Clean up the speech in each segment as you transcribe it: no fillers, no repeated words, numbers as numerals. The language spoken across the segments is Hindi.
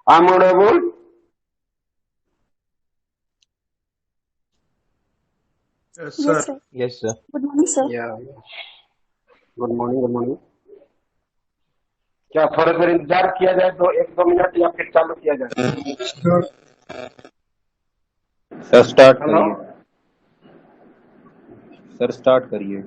I'm audible. Yes, Yes, sir. sir. Yes, sir. Good morning, sir. Yeah. Good morning, good morning. क्या थोड़ी देर इंतजार किया जाए, तो 1-2 मिनट, या फिर चालू किया जाए? Sir, sir start hello. करिए। सर स्टार्ट करिए।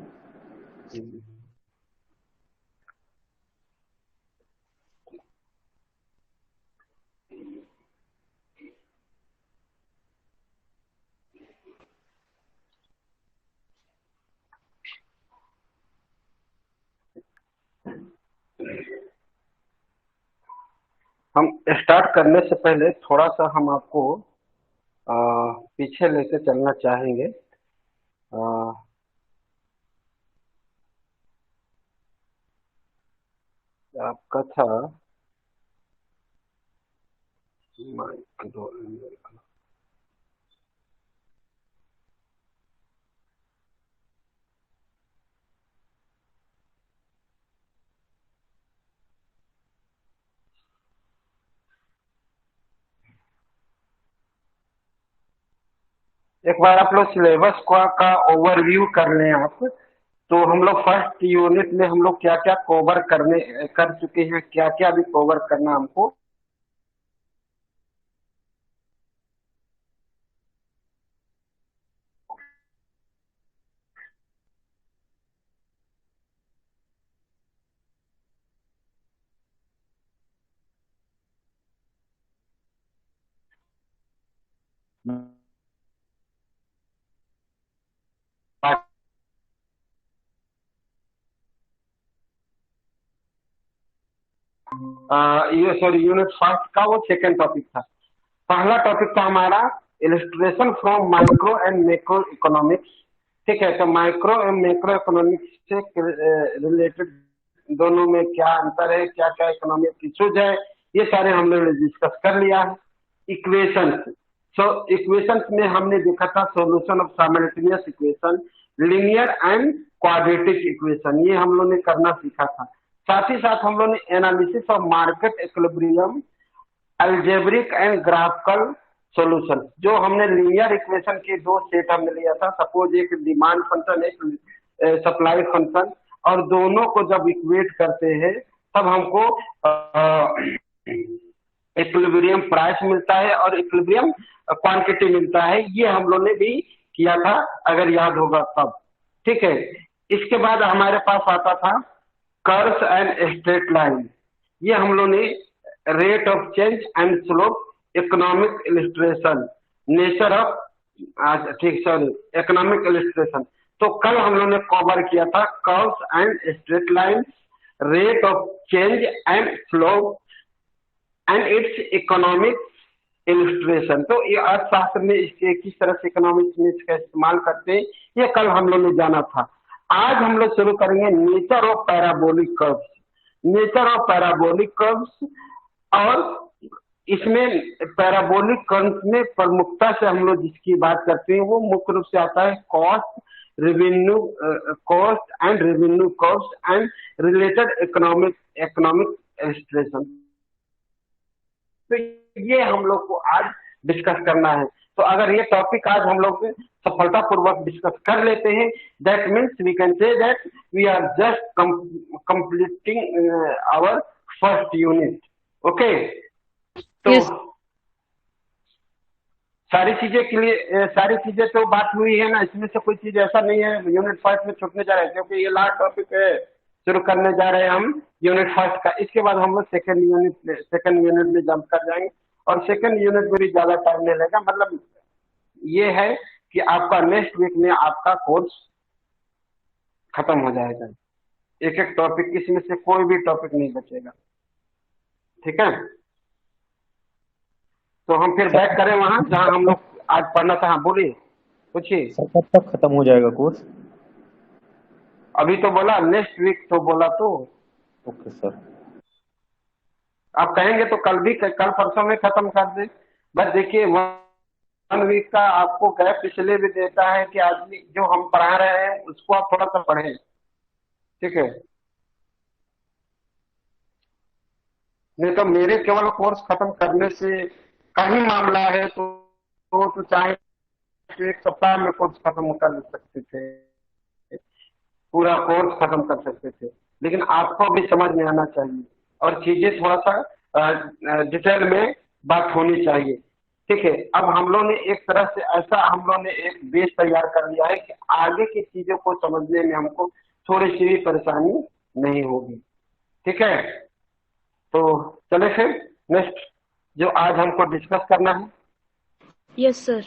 हम स्टार्ट करने से पहले थोड़ा सा हम आपको पीछे लेके चलना चाहेंगे। अ, आपका था माइक्रो। एक बार आप लोग सिलेबस का ओवरव्यू कर लें आप। तो हम लोग फर्स्ट यूनिट में हम लोग क्या क्या कवर करने कर चुके हैं, क्या क्या अभी कवर करना हमको। ये सॉरी, यूनिट फर्स्ट का वो सेकंड टॉपिक था। पहला टॉपिक था हमारा illustration from micro and macro economics. ठीक है, तो माइक्रो एंड मैक्रो इकोनॉमिक्स से रिलेटेड दोनों में क्या अंतर है, क्या क्या इकोनॉमिक इश्यूज है, ये सारे हमने डिस्कस कर लिया है। इक्वेशंस, सो इक्वेशंस में हमने देखा था solution of simultaneous equation, linear and quadratic equation, ये हम लोग ने करना सीखा था। साथ ही साथ हम लोग ने analysis of market equilibrium, algebraic and graphical solution, जो हमने लीनियर इक्वेशन के दो सेट हमने लिया था। सपोज एक डिमांड फंक्शन, एक सप्लाई फंक्शन, और दोनों को जब इक्वेट करते हैं तब हमको इक्विलिब्रियम प्राइस मिलता है और इक्विलिब्रियम क्वांटिटी मिलता है। ये हम लोग ने भी किया था, अगर याद होगा तब। ठीक है, इसके बाद हमारे पास आता था कर्व्स एंड स्ट्रेट लाइन। ये हम लोग ने rate of change and slope, economic illustration, nature of, ठीक, सॉरी, इकोनॉमिक इलिस्ट्रेशन। तो कल हम लोग ने कवर किया था curves and straight line, rate of change and slope and it's economic illustration. तो ये अर्थशास्त्र में इसके किस तरह से इकोनॉमिक्स में इसका इस्तेमाल करते हैं, ये कल हम लोग ने जाना था। आज हम लोग शुरू करेंगे nature of parabolic curves, nature of parabolic curves. और इसमें पैराबोलिक कर्व्स में प्रमुखता से हम लोग जिसकी बात करते हैं वो मुख्य रूप से आता है cost revenue, cost and revenue curves and related economic economic illustration. तो ये हम लोग को आज डिस्कस करना है। तो अगर ये टॉपिक आज हम लोग सफलतापूर्वक डिस्कस कर लेते हैं, that means we can say that we are just completing our first unit. Okay, तो यस। सारी चीजें के लिए सारी चीजें तो बात हुई है ना, इसमें से कोई चीज ऐसा नहीं है यूनिट फर्स्ट में छूटने जा रहे हैं, क्योंकि ये लास्ट टॉपिक है। शुरू करने जा रहे हैं हम यूनिट फर्स्ट का। इसके बाद हम लोग सेकंड यूनिट में जंप कर जाएंगे, और सेकंड यूनिट में भी ज्यादा टाइम नहीं लगेगा। मतलब ये है कि आपका नेक्स्ट वीक में आपका कोर्स खत्म हो जाएगा। एक एक टॉपिक, इसमें से कोई भी टॉपिक नहीं बचेगा। ठीक है, तो हम फिर बैक सर करें वहां जहां हम लोग आज पढ़ना था। हाँ, बोलिए, पूछिए। सर कब तक खत्म हो जाएगा कोर्स? अभी तो बोला नेक्स्ट वीक, तो बोला तो ओके सर। आप कहेंगे तो कल भी, कल परसों में खत्म कर दे। बस देखिए, 1 वीक का आपको गैप इसलिए भी देता है कि आदमी जो हम पढ़ा रहे हैं उसको आप थोड़ा सा पढ़ें। ठीक है, नहीं तो मेरे केवल कोर्स खत्म करने से का ही मामला है, तो चाहे तो एक सप्ताह में कोर्स खत्म कर सकते थे, पूरा कोर्स खत्म कर सकते थे। लेकिन आपको भी समझ में आना चाहिए और चीजें थोड़ा सा डिटेल में बात होनी चाहिए। ठीक है, अब हम लोग ने एक तरह से ऐसा हम लोग ने एक बेस तैयार कर लिया है कि आगे की चीजों को समझने में हमको थोड़ी सी भी परेशानी नहीं होगी। ठीक है, तो चले फिर नेक्स्ट जो आज हमको डिस्कस करना है। Yes sir.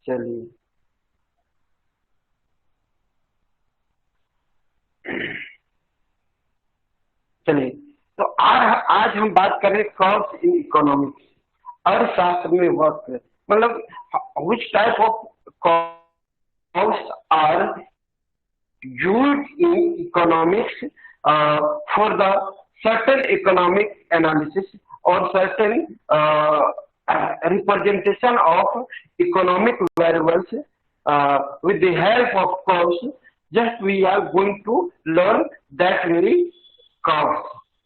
चलिए, चलिए, तो आज हम बात करें कर्व्स इन इकोनॉमिक्स, अर्थशास्त्र में वक्र, मतलब which type of curves are used in economics for the certain economic analysis or certain representation of economic variables with the help of curves. Just we are going to learn that very curves.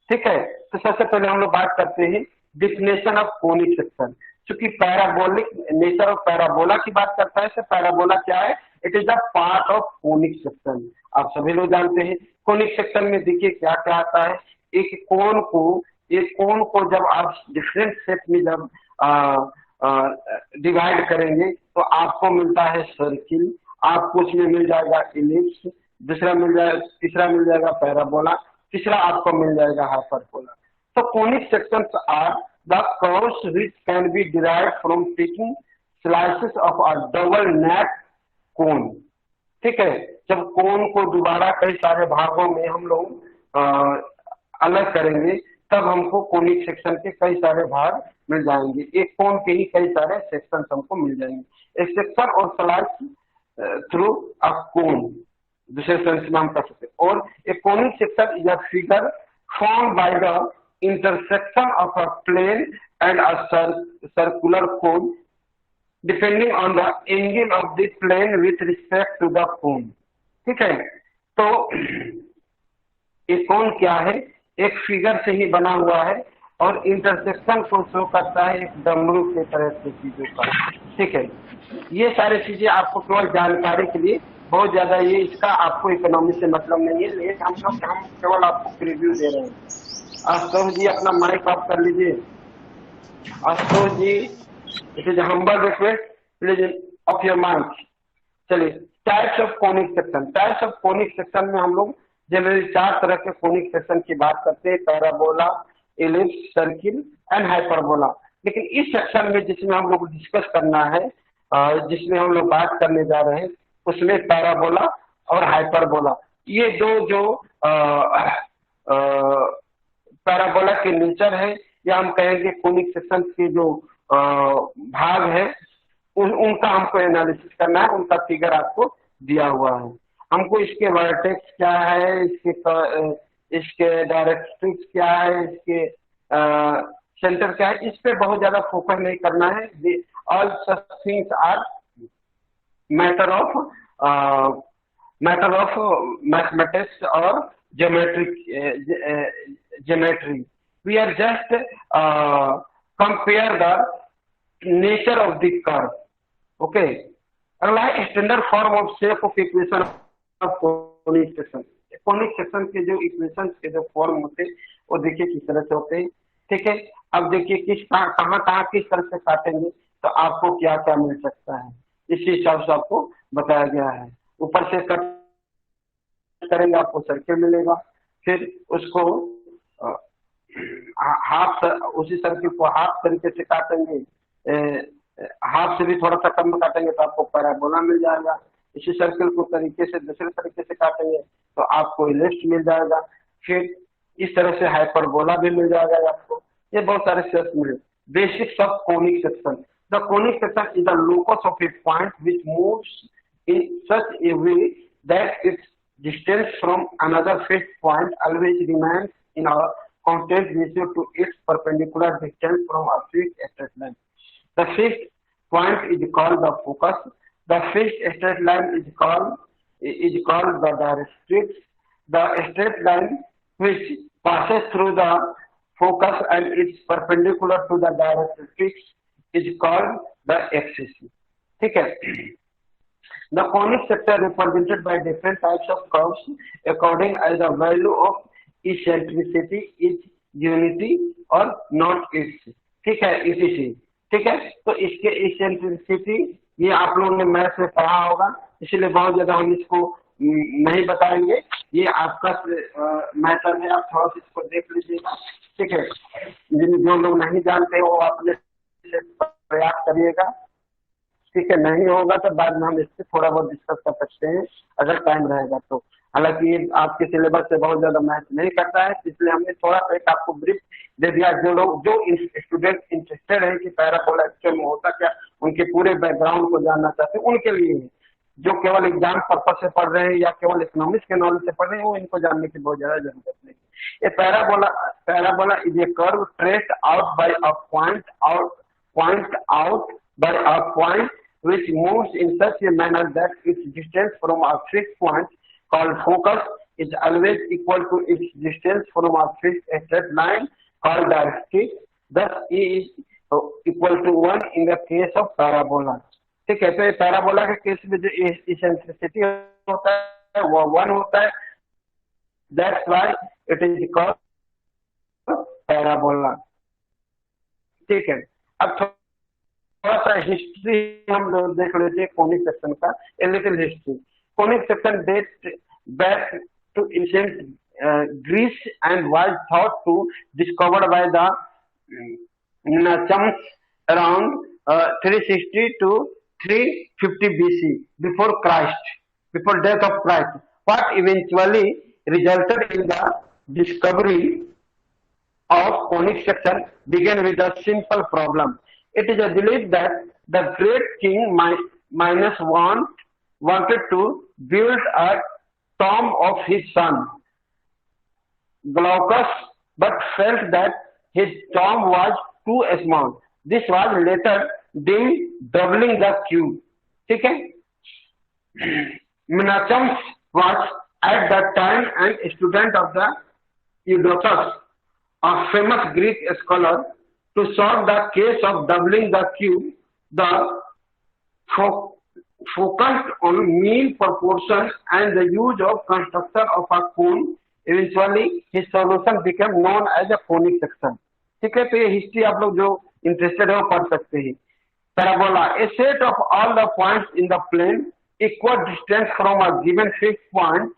ठीक है, तो सबसे पहले हम लोग बात करते हैं डिफिनेशन ऑफ कोनिक सेक्शन। चूंकि पैराबोलिक नेचर ऑफ पैराबोला की बात करता है, तो पैराबोला क्या है? It is the part of conic section. आप सभी लोग जानते हैं कोनिक सेक्शन में देखिए क्या क्या आता है। एक कोन को जब आप डिफरेंट शेप में जब डिवाइड करेंगे तो आपको मिलता है सर्किल, आपको उसमें मिल जाएगा इलिप्स, दूसरा मिल जाएगा, तीसरा मिल जाएगा पैराबोला, तीसरा आपको मिल जाएगा हाइपरबोला। तो conic sections are the curves which can be derived from taking slices of a double neck cone. ठीक है, जब कोन को दोबारा कई सारे भागों में हम लोग अलग करेंगे तब हमको कोनिक सेक्शन के कई सारे भाग मिल जाएंगे। एक कोन के ही कई सारे सेक्शन हमको मिल जाएंगे। एक सेक्शन और स्लाइस थ्रू अ कोन, दूसरे सेंस में हम कर सकते हैं। और a conic section is a figure form by the intersection of a plane and a circular cone depending on the angle of the plane with respect to the cone. ठीक है, तो एक कोन क्या है? एक फिगर से ही बना हुआ है और इंटरसेक्शन को शो करता है एक डमरू के तरह से चीजों का। ठीक है, ये सारी चीजें आपको केवल जानकारी के लिए, बहुत ज्यादा ये इसका आपको इकोनॉमी से मतलब नहीं है, लेकिन हम केवल आपको प्रीव्यू दे रहे हैं। आशुतोष जी अपना माइक ऑफ कर लीजिए। Ashutosh ji, it is humble request, please off your mike. चलिए, types of conic section. Types of conic section में हम लोग जनरली 4 तरह के कोनिक सेक्शन की बात करते हैं: parabola, ellipse, circle and hyperbola. लेकिन इस सेक्शन में जिसमें हम लोग डिस्कस करना है, जिसमें हम लोग बात करने जा रहे हैं, उसमें पैराबोला और हाइपरबोला, ये दो जो पैराबोला के नेचर है, या हम कहेंगे कोनिक सेक्शन के जो भाग है, उनका हमको एनालिसिस करना है। उनका फिगर आपको दिया हुआ है। हमको इसके वर्टेक्स क्या है, इसके डायरेक्ट्रिक्स क्या है, इसके सेंटर क्या है, इस पे बहुत ज्यादा फोकस नहीं करना है। All such things are matter of mathematics और geometry. We are just compare the nature of the curve. Okay, अगला है standard form of shape of equation of conic section. Conic section के जो इक्वेशन के जो फॉर्म होते हैं वो देखिए किस तरह से होते हैं। ठीक है, अब देखिए कहाँ किस तरह से काटेंगे तो आपको क्या क्या मिल सकता है, इसी हिसाब से आपको बताया गया है। ऊपर से कट करेंगे आपको सर्किल मिलेगा, फिर उसको हाफ, उसी सर्किल को हाफ तरीके से काटेंगे, हाफ से भी थोड़ा सा कम काटेंगे तो आपको पैराबोला मिल जाएगा। इसी सर्किल को तरीके से दूसरे तरीके से काटेंगे तो आपको इलिप्स मिल जाएगा। फिर इस तरह से हाइपरबोला भी मिल जाएगा आपको। ये बहुत सारे शेप्स मिले। Basics of conic section. The conic section is the locus of A point which moves in such A way that it's distance from another fixed point always remains in a constant ratio to its perpendicular distance from a fixed straight line. The fixed point is called the focus. The fixed straight line is called the directrix. The straight line which passes through the focus and is perpendicular to the directrix is called the axis. ठीक है. The conic sector represented by different types of curves according as the value of eccentricity is unity or not its. ठीक है, इसी से. ठीक है, तो इसके eccentricity ये आप लोगों ने मैथ में पढ़ा होगा, इसलिए बहुत ज्यादा हम इसको नहीं बताएंगे. ये आपका मैटर है, आप थोड़ा सा इसको देख लीजिएगा. ठीक है, जो लोग नहीं जानते वो अपने से प्रयास करिएगा. ठीक है, नहीं होगा तो बाद में हम इससे थोड़ा बहुत डिस्कस कर सकते हैं अगर टाइम रहेगा तो. हालांकि ये आपके सिलेबस से बहुत ज्यादा मैच नहीं करता है, इसलिए हमने थोड़ा सा एक आपको ब्रीफ दे दिया. जो स्टूडेंट इंटरेस्टेड है कि पैराबोला एक्चुअल में होता क्या, उनके पूरे बैकग्राउंड को जानना चाहते हैं, उनके लिए है. जो केवल एग्जाम पर्पज से पढ़ रहे हैं या केवल इकोनॉमिक्स के नॉलेज से पढ़ रहे हैं, वो इनको जानने की बहुत ज्यादा जरूरत नहीं. ये parabola is a curve traced out by a point out by a point which moves in such a manner that its distance from a fixed point called focus is always equal to its distance from a fixed straight line called directrix. Thus, E is equal to 1 in the case of parabola. ठीक है, तो पैराबोला के केस में जो इसेंट्रिसिटी होता है वो 1 होता है. That's why it is called parabola. ठीक है, अब थोड़ा सा हिस्ट्री हम लोग देख लेते हैं कोनिक सेक्शन का. A little history. Conic section date back to ancient Greece and was thought to discovered by the Nachums around 360 to 350 BC before death of Christ. What eventually resulted in the discovery of conic section began with a simple problem. It is a belief that the great king Minos wanted to build a tomb of his son Glaucus, but felt that his tomb was too small. This was later deemed doubling the cube. ठीक है. Menachmus was at that time an student of the Eudoxus, a famous Greek scholar. To solve the case of doubling the cube, the focused on mean proportions and the use of construction of a cone. Eventually, his solution became known as a conic section. ठीक है, तो ये हिस्ट्री आप लोग जो इंटरेस्टेड है वो पढ़ सकते हैं. Parabola, a set of all the points in the plane equal distance from a given fixed point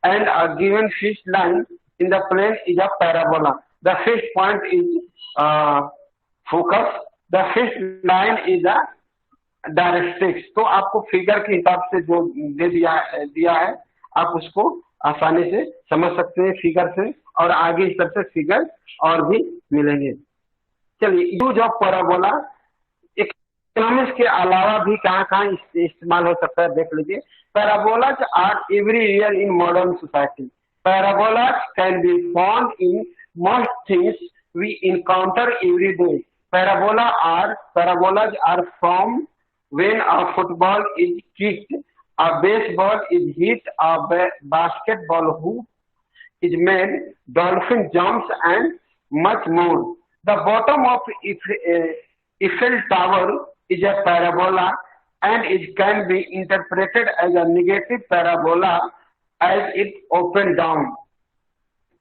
and a given fixed line in the plane is a parabola. The fixed point is focus, the fixed line is a directrix. तो आपको फिगर के हिसाब से जो दे दिया है आप उसको आसानी से समझ सकते हैं फिगर से, और आगे इस तरह से फिगर और भी मिलेंगे. चलिए, यूज ऑफ पैराबोला इकोनॉमिक्स के अलावा भी कहाँ इस्तेमाल हो सकता है देख लीजिए. Parabolas are everywhere in modern society. Parabolas can be found in most things we encounter every day. Parabolas are formed when a football is kicked, a baseball is hit, a basketball hoop is made, dolphin jumps, and much more. The bottom of Eiffel Tower is a parabola, and it can be interpreted as a negative parabola as it opens down.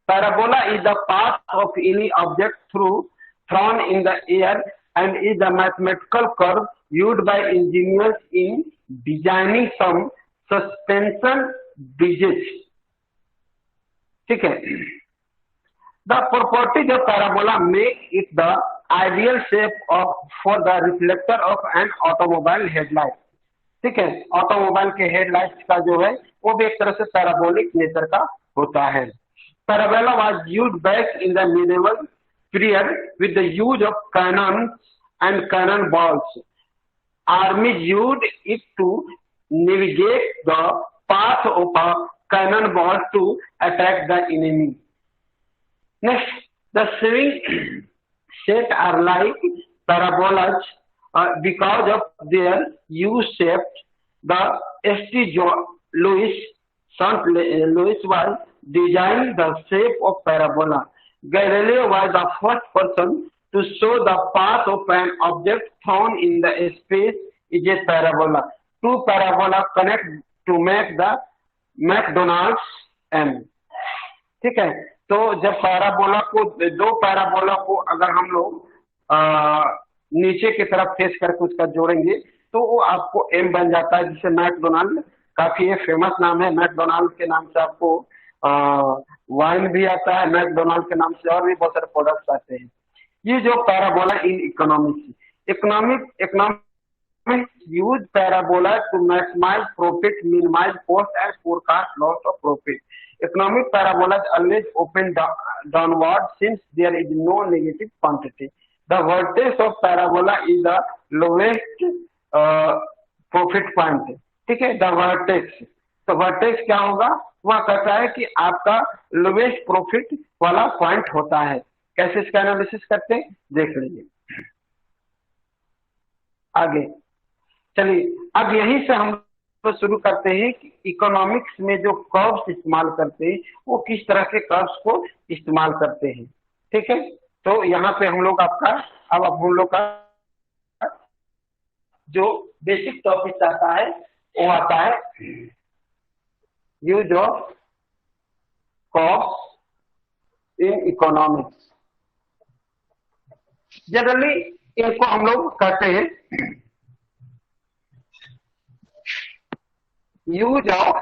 Parabola is the path of any object thrown in the air and is the mathematical curve used by engineers in designing some suspension bridges. ठीक है. The properties of parabola make it the ideal shape for the reflector of an automobile headlight. ठीक है, ऑटोमोबाइल के हेडलाइट का जो है वो भी एक तरह से पैराबोलिक नेचर का होता है. Parabola was used back in the medieval period with the use of cannons and cannonballs. Armies used it to navigate the path of a cannonball to attack the enemy. Next, the swing set are like parabolas because of their U-shape. The St. Louis was designed the shape of parabola. Galileo was the first person to show the path of an object found in the space is a parabola. Two parabola connect to make the McDonald's M. ठीक है, तो जब पैराबोला को, दो पैराबोला को अगर हम लोग नीचे की तरफ फेस करके उसका जोड़ेंगे तो वो आपको एम बन जाता है, जिसे मैकडोनाल्ड, काफी ये फेमस नाम है। मैकडोनाल्ड के नाम से आपको वाइन भी आता है, मैकडोनाल्ड के नाम से और भी बहुत सारे प्रोडक्ट्स आते हैं। ये जो parabola in economics use parabola to maximise profit, minimise cost and forecast loss of profit. Economic parabolas always open downward since there is no negative quantity. The vertex of parabola is the lowest profit point. ठीक है, the vertex, तो vertex क्या होगा, वह कहता है कि आपका लोवेस्ट प्रॉफिट वाला पॉइंट होता है। कैसे इसका एनालिसिस करते हैं देख लीजिए आगे। चलिए अब यहीं से हम तो शुरू करते हैं कि इकोनॉमिक्स में जो कर्व्स इस्तेमाल करते हैं वो किस तरह के कर्व्स को इस्तेमाल करते हैं। ठीक है, तो यहाँ पे हम लोग आपका अब हम लोग का जो बेसिक टॉपिक आता है वो आता है use of curves in economics. Generally इनको हम लोग कहते हैं use of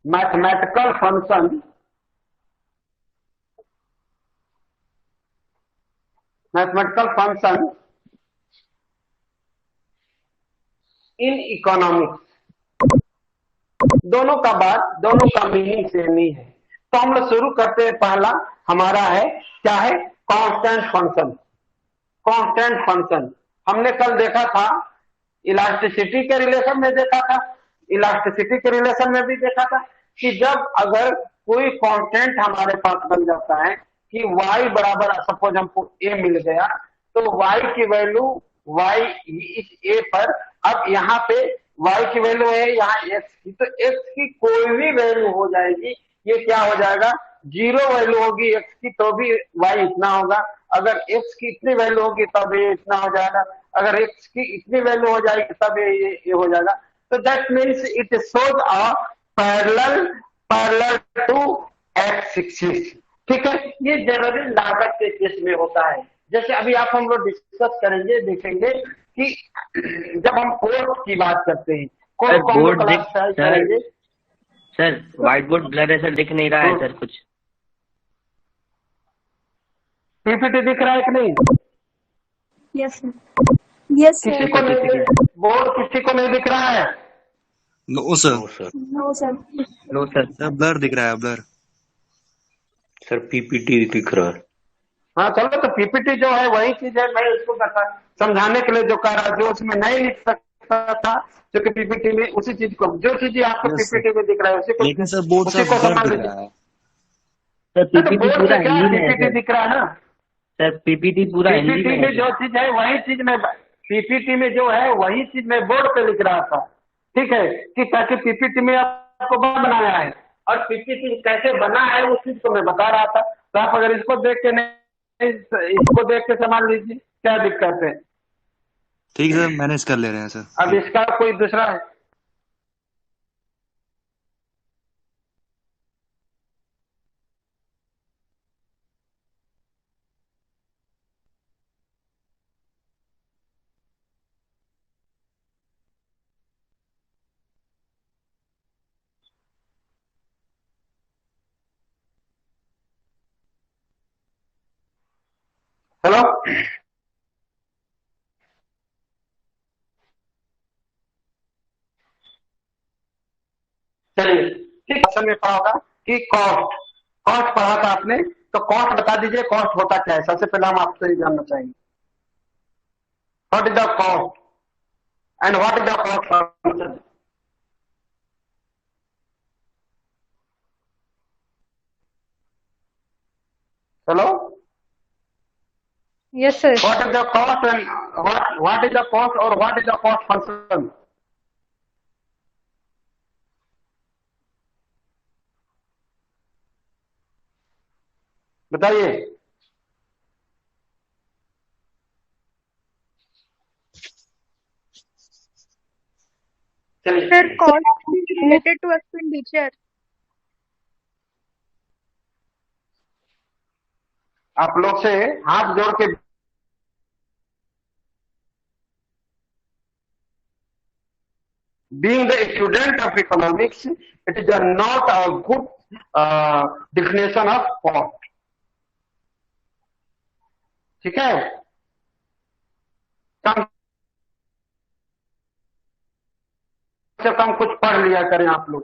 mathematical function in economics। दोनों का बात, दोनों का मीनिंग सेम ही है। तो हम लोग शुरू करते हैं, पहला हमारा है क्या है, कांस्टेंट फंक्शन। कांस्टेंट फंक्शन हमने कल देखा था, इलास्टिसिटी के रिलेशन में देखा था, इलास्टिसिटी के रिलेशन में भी देखा था कि जब अगर कोई कांस्टेंट हमारे पास बन जाता है कि y बराबर, सपोज हमको a मिल गया, तो y की वैल्यू y इस a पर, अब यहाँ पे y की वैल्यू है यहाँ x की, तो x की कोई भी वैल्यू हो जाएगी, ये क्या हो जाएगा, जीरो वैल्यू होगी x की तो भी y इतना होगा, अगर x की इतनी वैल्यू होगी तब ये इतना हो जाएगा, अगर x की इतनी वैल्यू हो जाएगी तब ये हो जाएगा। तो that means it shows a parallel to x axis. ठीक है, ये जनरली लागत के केस में होता है। जैसे अभी आप हम लोग डिस्कस करेंगे, देखेंगे कि जब हम कोर्स की बात करते हैं, बोर्ड करेंगे। सर व्हाइट बोर्ड ब्लर है सर, दिख नहीं रहा है सर कुछ। पीपीटी दिख रहा है कि नहीं? Yes sir. Yes sir. किसी को नहीं, बोर्ड किसी को नहीं दिख रहा है? No sir. No sir. No sir. Sir blur दिख रहा है, ब्लर। सर पीपीटी दिख रहा है। हाँ चलो, तो पीपीटी जो है वही चीज है, मैं उसको समझाने के लिए जो कर रहा, जो उसमें नहीं लिख सकता था, जो कि पीपीटी में उसी चीज को, जो चीज आपको पीपीटी में दिख रहा है उसी को, लेकिन सर बोर्ड उसी को समझ लीजिए। सर पीपीटी पूरा हिंदी में पीपीटी दिख रहा है ना सर, पीपीटी पूरा हिंदी पीपीटी में जो चीज है वही चीज में, पीपीटी में जो है वही चीज मैं बोर्ड पे लिख रहा था। ठीक है, कि ताकि पीपीटी में आपको बनाया है और पीपीटी कैसे बना है उस चीज को मैं बता रहा था। तो आप अगर इसको देख के नहीं, इसको देख के समझ लीजिए क्या दिक्कत है। ठीक है सर, मैनेज कर ले रहे हैं सर। अब इसका कोई दूसरा है? हेलो, चलिए ठीक है, में पढ़ा होगा कि कॉस्ट, कॉस्ट पढ़ा था आपने, तो कॉस्ट बता दीजिए, कॉस्ट होता क्या है? सबसे पहले हम आपसे जानना चाहेंगे, what is the cost and what is the cost function? Hello, yes sir. What is the cost and what is the cost और what is the cost function? बताइए। Sir, चलिए, cost related to expenditure. आप लोग से हाथ जोड़ के being the student of economics, it is not a good definition of cost. ठीक है, कम से कम कुछ पढ़ लिया करें आप लोग।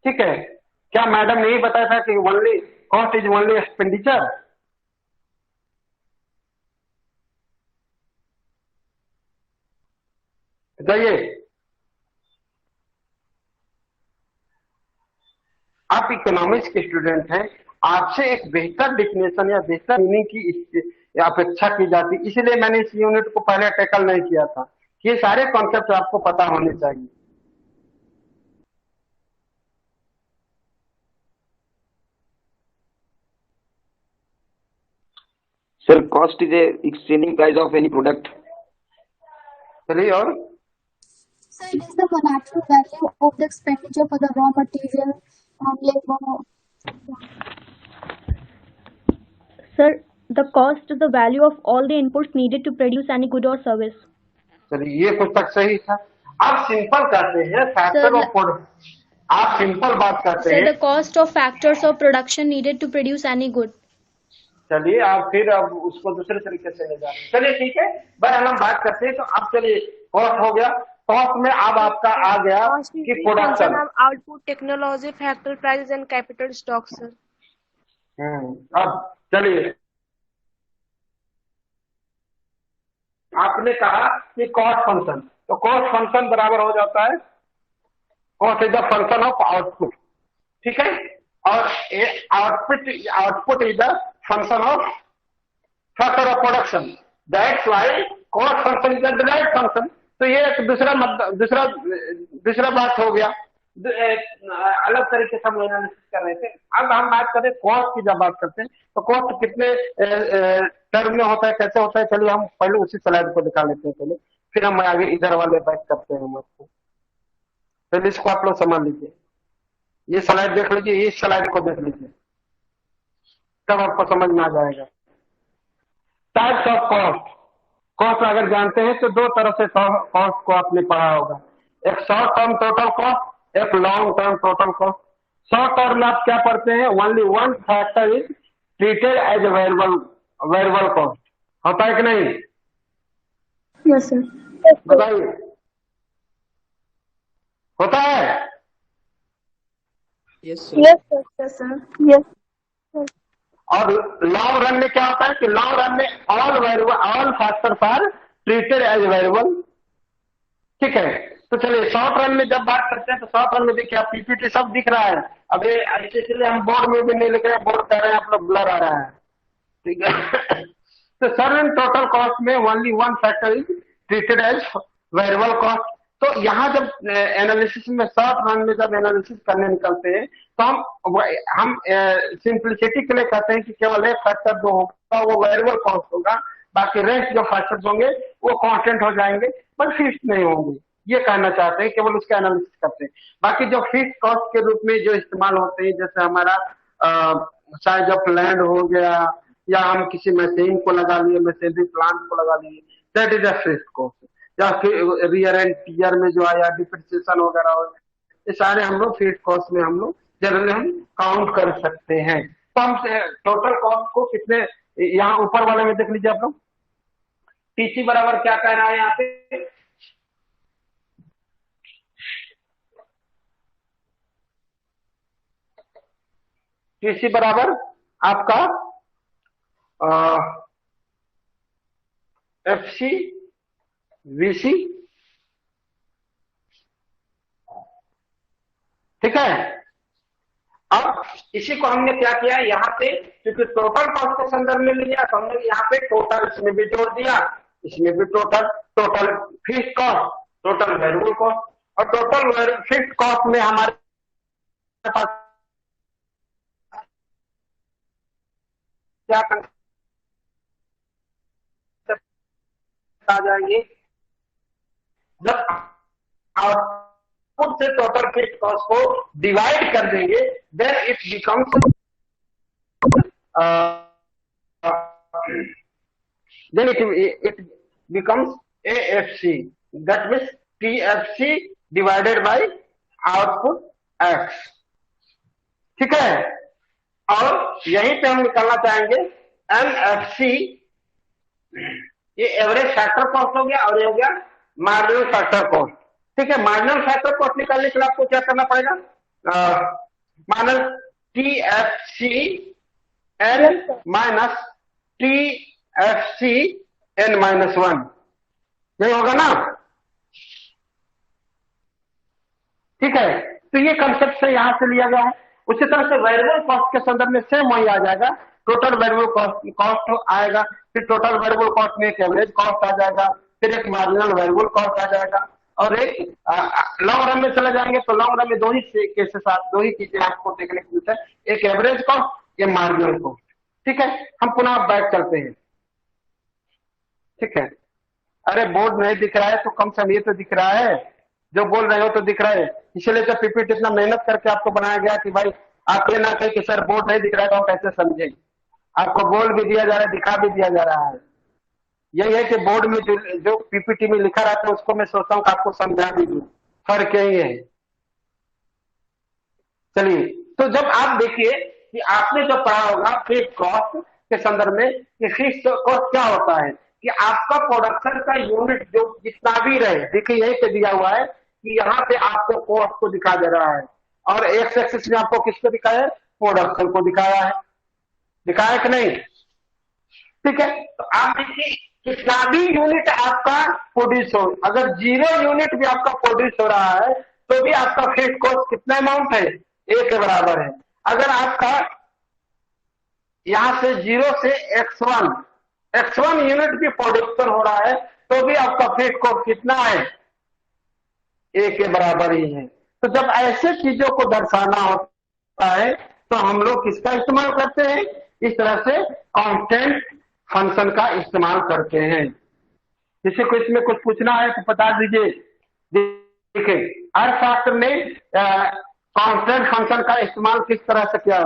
ठीक है, क्या मैडम ने ही बताया था कि only cost is only expenditure? बताइए। आप इकोनॉमिक्स के स्टूडेंट हैं, आपसे एक बेहतर डिफिनेशन या बेहतर मीनिंग की अपेक्षा की जाती, इसलिए मैंने इस यूनिट को पहले टैकल नहीं किया था। ये सारे कॉन्सेप्ट आपको पता होने चाहिए। Sir, cost is a selling price of any product. चलिए और Sir, it is the monetary value of the expenditure for the raw material and labor. Sir, the cost is the value of all the inputs needed to produce any good or service. चलिए, ये कुछ तक सही था। आप सिंपल कहते हैं फैक्टर ऑफ प्रोडक्ट, आप सिंपल बात करते Sir, हैं। the cost of factors of production needed to produce any good. चलिए, आप फिर अब उसको दूसरे तरीके से ले जाते हैं। चलिए ठीक है, बहरहाल हम बात करते हैं। तो अब चलिए, कॉस्ट हो गया। कॉस्ट में अब आपका आ गया कि production, Output, technology, factor prices and capital stocks, sir. अब चलिए, आपने कहा कि कॉस्ट फंक्शन, तो कॉस्ट फंक्शन बराबर हो जाता है cost is the function of output. ठीक है, और output is the function of factor of production, that's why cost function is the derived function. तो ये एक दूसरा बात हो गया, अलग तरीके से हम एनालिसिस कर रहे थे। अब हम बात करें कॉस्ट की, जब बात करते हैं तो कॉस्ट कितने टर्म में होता है, कैसे होता है। चलिए हम पहले उसी स्लाइड को दिखा लेते हैं पहले, फिर हम आगे इधर वाले बात करते हैं। आपको पहले इसको आप लोग समझ लीजिए, ये स्लाइड देख लीजिए, इस स्लाइड को देख लीजिए, तब आपको समझ में आ जाएगा। टाइप्स ऑफ कॉस्ट, कॉस्ट अगर जानते हैं तो दो तरह से कॉस्ट को आपने पढ़ा होगा, एक शॉर्ट टर्म टोटल कॉस्ट, एक long term total cost. Short term में आप क्या पढ़ते हैं, only one factor is treated as variable cost, होता है कि नहीं? Yes, sir. बताइए, होता है? Yes, sir. Yes, sir. Yes. और लॉन्ग रन में क्या होता है कि लॉन्ग रन में all factors are treated as variable. ठीक है, तो चलिए शॉर्ट रन में जब बात करते हैं तो शॉर्ट रन में देखिए, आप पीपीटी सब दिख रहा है। अब ये इसलिए हम बोर्ड में भी नहीं लिख रहे हैं, बोर्ड कर रहे हैं, आप लोग ब्लर आ रहा है। ठीक है तो सर्टेन टोटल कॉस्ट में only one factor is treated as variable cost. तो यहाँ जब एनालिसिस में शॉर्ट रन में जब एनालिसिस करने निकलते हैं तो हम सिंप्लिसिटी के लिए कहते हैं कि केवल एक फैक्टर जो होगा वो वेरिएबल कॉस्ट होगा, बाकी रेस्ट जो फैक्टर्स होंगे वो कांस्टेंट हो जाएंगे पर फिक्स नहीं होंगे। ये कहना चाहते हैं, केवल उसका एनालिसिस करते हैं। बाकी जो फिक्स कॉस्ट के रूप में जो इस्तेमाल होते हैं, जैसे हमारा साइज ऑफ लैंड हो गया, या हम किसी मशीन को लगा लिए, मशीनरी प्लांट को लगा लिए, that is a fix cost. या फिर रियर एंड टीयर में जो आया डिप्रिसिएशन वगैरह हो, ये सारे हम लोग फिक्स कॉस्ट में हम लोग जनरली हम काउंट कर सकते हैं। तो हम टोटल कॉस्ट को कितने, यहाँ ऊपर वाले में देख लीजिए आप लोग, टीसी बराबर क्या कह रहा है यहाँ पे, टीसी बराबर आपका एफसी वीसी। ठीक है, अब इसी को हमने क्या किया यहाँ पे, क्योंकि टोटल कॉस्ट के संदर्भ में लिया तो हमने यहाँ पे टोटल इसमें भी जोड़ दिया, इसमें भी total fix cost, total variable cost, और टोटल फिक्स कॉस्ट में हमारे पास क्या concept आ जाएंगे? जब आउटपुट से टोटल फिक्स्ड कॉस्ट को डिवाइड कर देंगे, then it becomes AFC, that means TFC divided by output X, ठीक है। और यहीं पे हम निकालना चाहेंगे MFC, ये एवरेज फैक्टर कॉस्ट हो गया और ये हो गया मार्जिनल फैक्टर कॉस्ट, ठीक है। मार्जिनल फैक्टर कॉस्ट निकालने के लिए आपको क्या करना पड़ेगा? Minus TFC N minus TFC N-1, यही होगा ना, ठीक है। तो ये कंसेप्ट से यहां से लिया गया है। उसी तरह से वेरिएबल कॉस्ट के संदर्भ में सेम वही आ जाएगा, टोटल वेरिएबल कॉस्ट आएगा, फिर टोटल वेरिएबल कॉस्ट में एक एवरेज कॉस्ट आ जाएगा, फिर एक मार्जिनल वेरिएबल कॉस्ट आ जाएगा, और एक लॉन्ग रन में चले जाएंगे तो लॉन्ग रन में दो ही केसेस, दो ही चीजें आपको देखने को मिलता है, एक एवरेज कॉस्ट, एक मार्जिनल कॉस्ट, ठीक है। हम पुनः बैक चलते हैं, ठीक है। अरे बोर्ड नहीं दिख रहा है तो कम से कम ये तो दिख रहा है, जो बोल रहे हो तो दिख रहा है। इसलिए तो पीपीटी इतना मेहनत करके आपको बनाया गया कि भाई आप ये ना कहें कि सर बोर्ड नहीं दिख रहा है तो हम कैसे समझें। आपको बोल भी दिया जा रहा है, दिखा भी दिया जा रहा है। यही है कि बोर्ड में जो पीपीटी में लिखा रहता है उसको मैं सोचता हूँ कि आपको समझा भी दूं, फर्क यही है। चलिए, तो जब आप देखिए कि आपने जो पढ़ा होगा फिक्स्ड कॉस्ट के संदर्भ में कि फिक्स्ड कॉस्ट क्या होता है, कि आपका प्रोडक्शन का यूनिट जो जितना भी रहे, देखिए यही पे दिया हुआ है कि यहाँ पे आपको कॉस्ट को दिखा दे रहा है, और एक्स एक्सिस में आपको किसको दिखाया है? प्रोडक्शन को दिखाया है, दिखाया कि नहीं? ठीक है। तो आप देखिए कितना भी यूनिट आपका प्रोड्यूस हो, अगर 0 यूनिट भी आपका प्रोड्यूस हो रहा है तो भी आपका फिक्स्ड कॉस्ट कितना अमाउंट है? 1 के बराबर है। अगर आपका यहां से 0 से x1 यूनिट भी प्रोडक्शन हो रहा है तो भी आपका फिक्स्ड कॉस्ट कितना है? 1 के बराबर ही है। तो जब ऐसे चीजों को दर्शाना होता है तो हम लोग किसका इस्तेमाल करते हैं? इस तरह से कांस्टेंट फंक्शन का इस्तेमाल करते हैं। किसी को इसमें कुछ पूछना है तो बता दीजिए। देखिए, अर्थशास्त्र में कांस्टेंट फंक्शन का इस्तेमाल किस तरह से किया?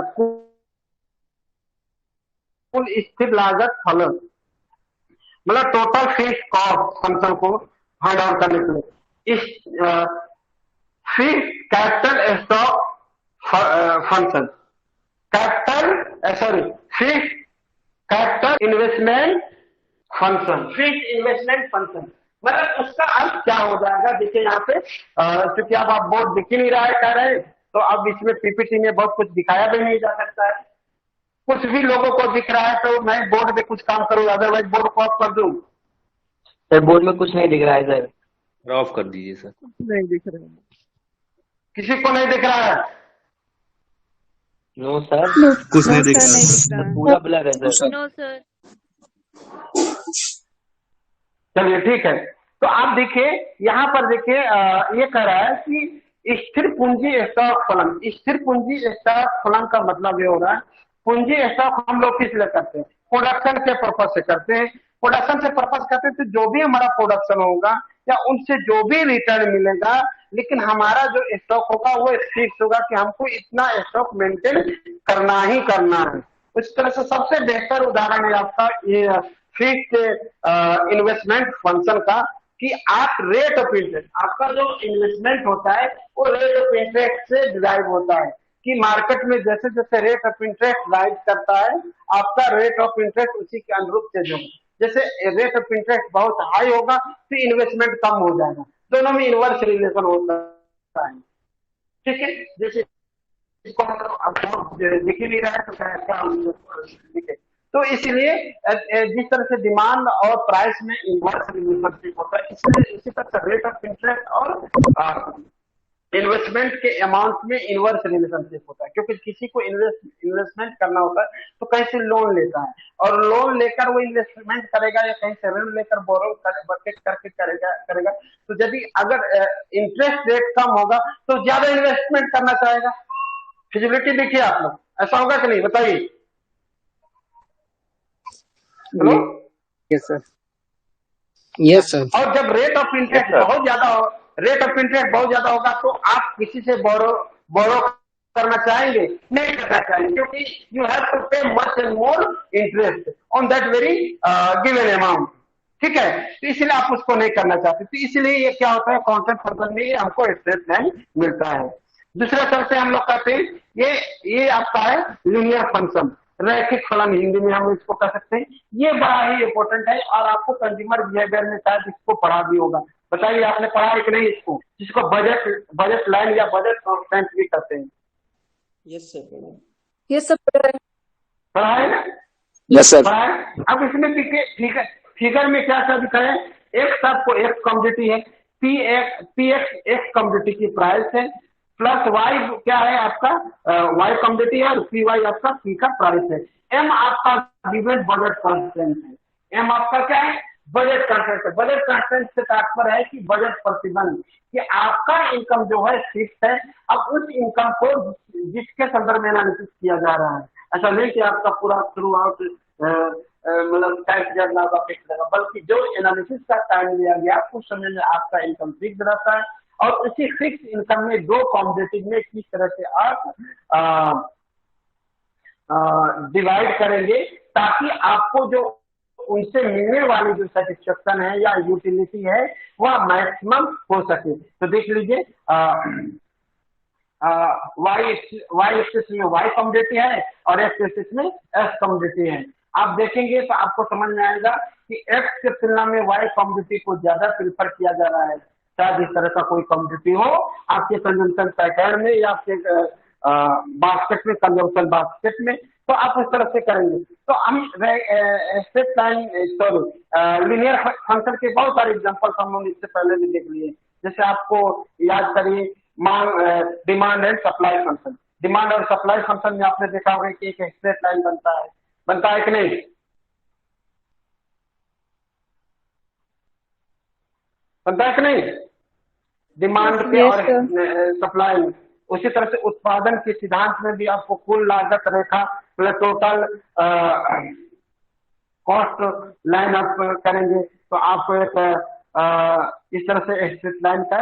कुल स्थिर लागत फलन, मतलब टोटल फिक्स्ड कॉस्ट फंक्शन को फाइंड आउट करने के लिए इस fixed capital stock function, fixed capital investment function, fixed investment function, मतलब उसका अर्थ क्या हो जाएगा? देखिए यहाँ पे क्योंकि अब आप बोर्ड दिख ही नहीं रहा है कह रहे हैं, तो अब इसमें पीपीटी में बहुत कुछ दिखाया भी नहीं जा सकता है। कुछ भी लोगों को दिख रहा है तो मैं बोर्ड पे कुछ काम करूँ, अदरवाइज बोर्ड को ऑफ कर दूं। सर बोर्ड में कुछ नहीं दिख रहा है सर। ऑफ कर दीजिए सर। नहीं दिख रहा है। किसी को नहीं दिख रहा है? नो सर, कुछ नहीं दिख सर, नहीं रहा। दिख रहा है। पूरा ब्लर है सर। No sir. चलिए ठीक है। तो आप देखिए यहाँ पर देखिए ये कह रहा है कि स्थिर पूंजी स्टॉक फलन। स्थिर पूंजी स्टॉक फलन का मतलब ये हो रहा है, पूंजी स्टॉक हम लोग किस लिए करते हैं? प्रोडक्शन के पर्पज से करते हैं। प्रोडक्शन से पर्पज करते हैं तो जो भी हमारा प्रोडक्शन होगा या उनसे जो भी रिटर्न मिलेगा, लेकिन हमारा जो स्टॉक होगा वो फिक्स होगा कि हमको इतना स्टॉक मेंटेन करना ही करना है। उस तरह से सबसे बेहतर उदाहरण है आपका ये फिक्स्ड इन्वेस्टमेंट फंक्शन का, कि आप रेट ऑफ इंटरेस्ट, आपका जो इन्वेस्टमेंट होता है वो रेट ऑफ इंटरेस्ट से डिराइव होता है, कि मार्केट में जैसे जैसे रेट ऑफ इंटरेस्ट राइज करता है आपका रेट ऑफ इंटरेस्ट उसी के अनुरूप चेंज होगा। जैसे रेट ऑफ इंटरेस्ट बहुत हाई होगा तो इन्वेस्टमेंट कम हो जाएगा, दोनों में इनवर्स रिलेशन होता है। ठीक है, जैसे इसको दिख ही नहीं रहा है तो क्या, तो इसलिए जिस तरह से डिमांड और प्राइस में इनवर्स रिलेशनशिप होता है, इसलिए इसी तरह से रेट ऑफ इंटरेस्ट और इन्वेस्टमेंट के अमाउंट में इनवर्स रिलेशनशिप होता है। क्योंकि किसी को इन्वेस्टमेंट करना होता है तो कहीं से लोन लेता है, और लोन लेकर वो इन्वेस्टमेंट करेगा या कहीं से ऋण लेकर बोरो करके करेगा। तो यदि अगर इंटरेस्ट रेट कम होगा तो ज्यादा इन्वेस्टमेंट करना चाहेगा। फिजिबिलिटी देखिए आप लोग, ऐसा होगा कि नहीं बताइए? Hello. Yes sir. Yes sir. और जब रेट ऑफ इंटरेस्ट बहुत ज्यादा हो, रेट ऑफ इंटरेस्ट बहुत ज्यादा होगा तो आप किसी से बोरो करना चाहेंगे? नहीं करना चाहेंगे, क्योंकि you have to pay much and more interest on that very given amount. ठीक है, तो इसलिए आप उसको नहीं करना चाहते। तो इसलिए ये क्या होता है, कॉन्सेप्ट फंक्शन में हमको स्ट्रेट लाइन मिलता है। दूसरा शब्द से हम लोग कहते हैं ये आपका है लीनियर फंक्शन, रैखिक फलन हिंदी में हम इसको कह सकते हैं। ये बड़ा ही इंपॉर्टेंट है और आपको कंज्यूमर बिहेवियर में शायद इसको पढ़ा भी होगा। बताइए आपने पढ़ा है कि नहीं इसको, जिसको बजट लाइन या बजट कॉन्स्टेंट भी कहते हैं? Yes sir. Yes sir. पढ़ा है ना? Yes sir. पढ़ा है। अब इसमें फिगर में क्या क्या दिखा है, एक्स आपको एक्स कमोडिटी है, पी एक्स कमोडिटी की प्राइस है, प्लस वाई क्या है आपका वाई कमोडिटी है, और पी वाई आपका पी का प्राइस है। एम आपका गिवन बजट कांस्टेंट है। एम आपका क्या है, बजट कांस्टेंट है। बजट कांस्टेंट से तात्पर्य है कि बजट प्रतिबंध, कि आपका इनकम जो है फिक्स है। अब उस इनकम को जिसके संदर्भ में एनालिसिस किया जा रहा है, ऐसा नहीं कि आपका पूरा थ्रू आउट मतलब टैक्स जब आपका फिक्स रहेगा, बल्कि जो एनालिसिस का टाइम लिया गया उस समय में आपका इनकम फिक्स रहता है। और उसी फिक्स इनकम में दो कॉम्पिटिटिव में किस तरह से आप डिवाइड करेंगे, ताकि आपको जो उनसे मिलने वाली जो सेटिस्फेक्शन है या यूटिलिटी है वह मैक्सिमम हो सके। तो देख लीजिए वाई एक्सिस में वाई कमोडिटी है और एक्स एक्सिस में एस कमोडिटी है। आप देखेंगे तो आपको समझ में आएगा कि एक्स की तुलना में वाई कमोडिटी को ज्यादा प्रिफर किया जा रहा है। शायद इस तरह का कोई कमोडिटी हो आपके कंजम्पशन पैटर्न में या आपके बास्केट में, कंजम्पशन बास्केट में, तो आप उस तरह से करेंगे। तो हम स्ट्रेट लाइन लीनियर फंक्शन के बहुत सारे एग्जांपल हम लोग इससे पहले भी देख लिए। जैसे आपको याद करिए demand and supply function. Demand और सप्लाई फंक्शन में आपने देखा होगा कि एक स्ट्रेट लाइन बनता है कि नहीं? बनता है कि नहीं? डिमांड पे और सप्लाई में। उसी तरह से उत्पादन के सिद्धांत में भी आपको कुल लागत रेखा प्लस टोटल कॉस्ट लाइन आप करेंगे तो आपको एक इस तरह से स्ट्रेट लाइन का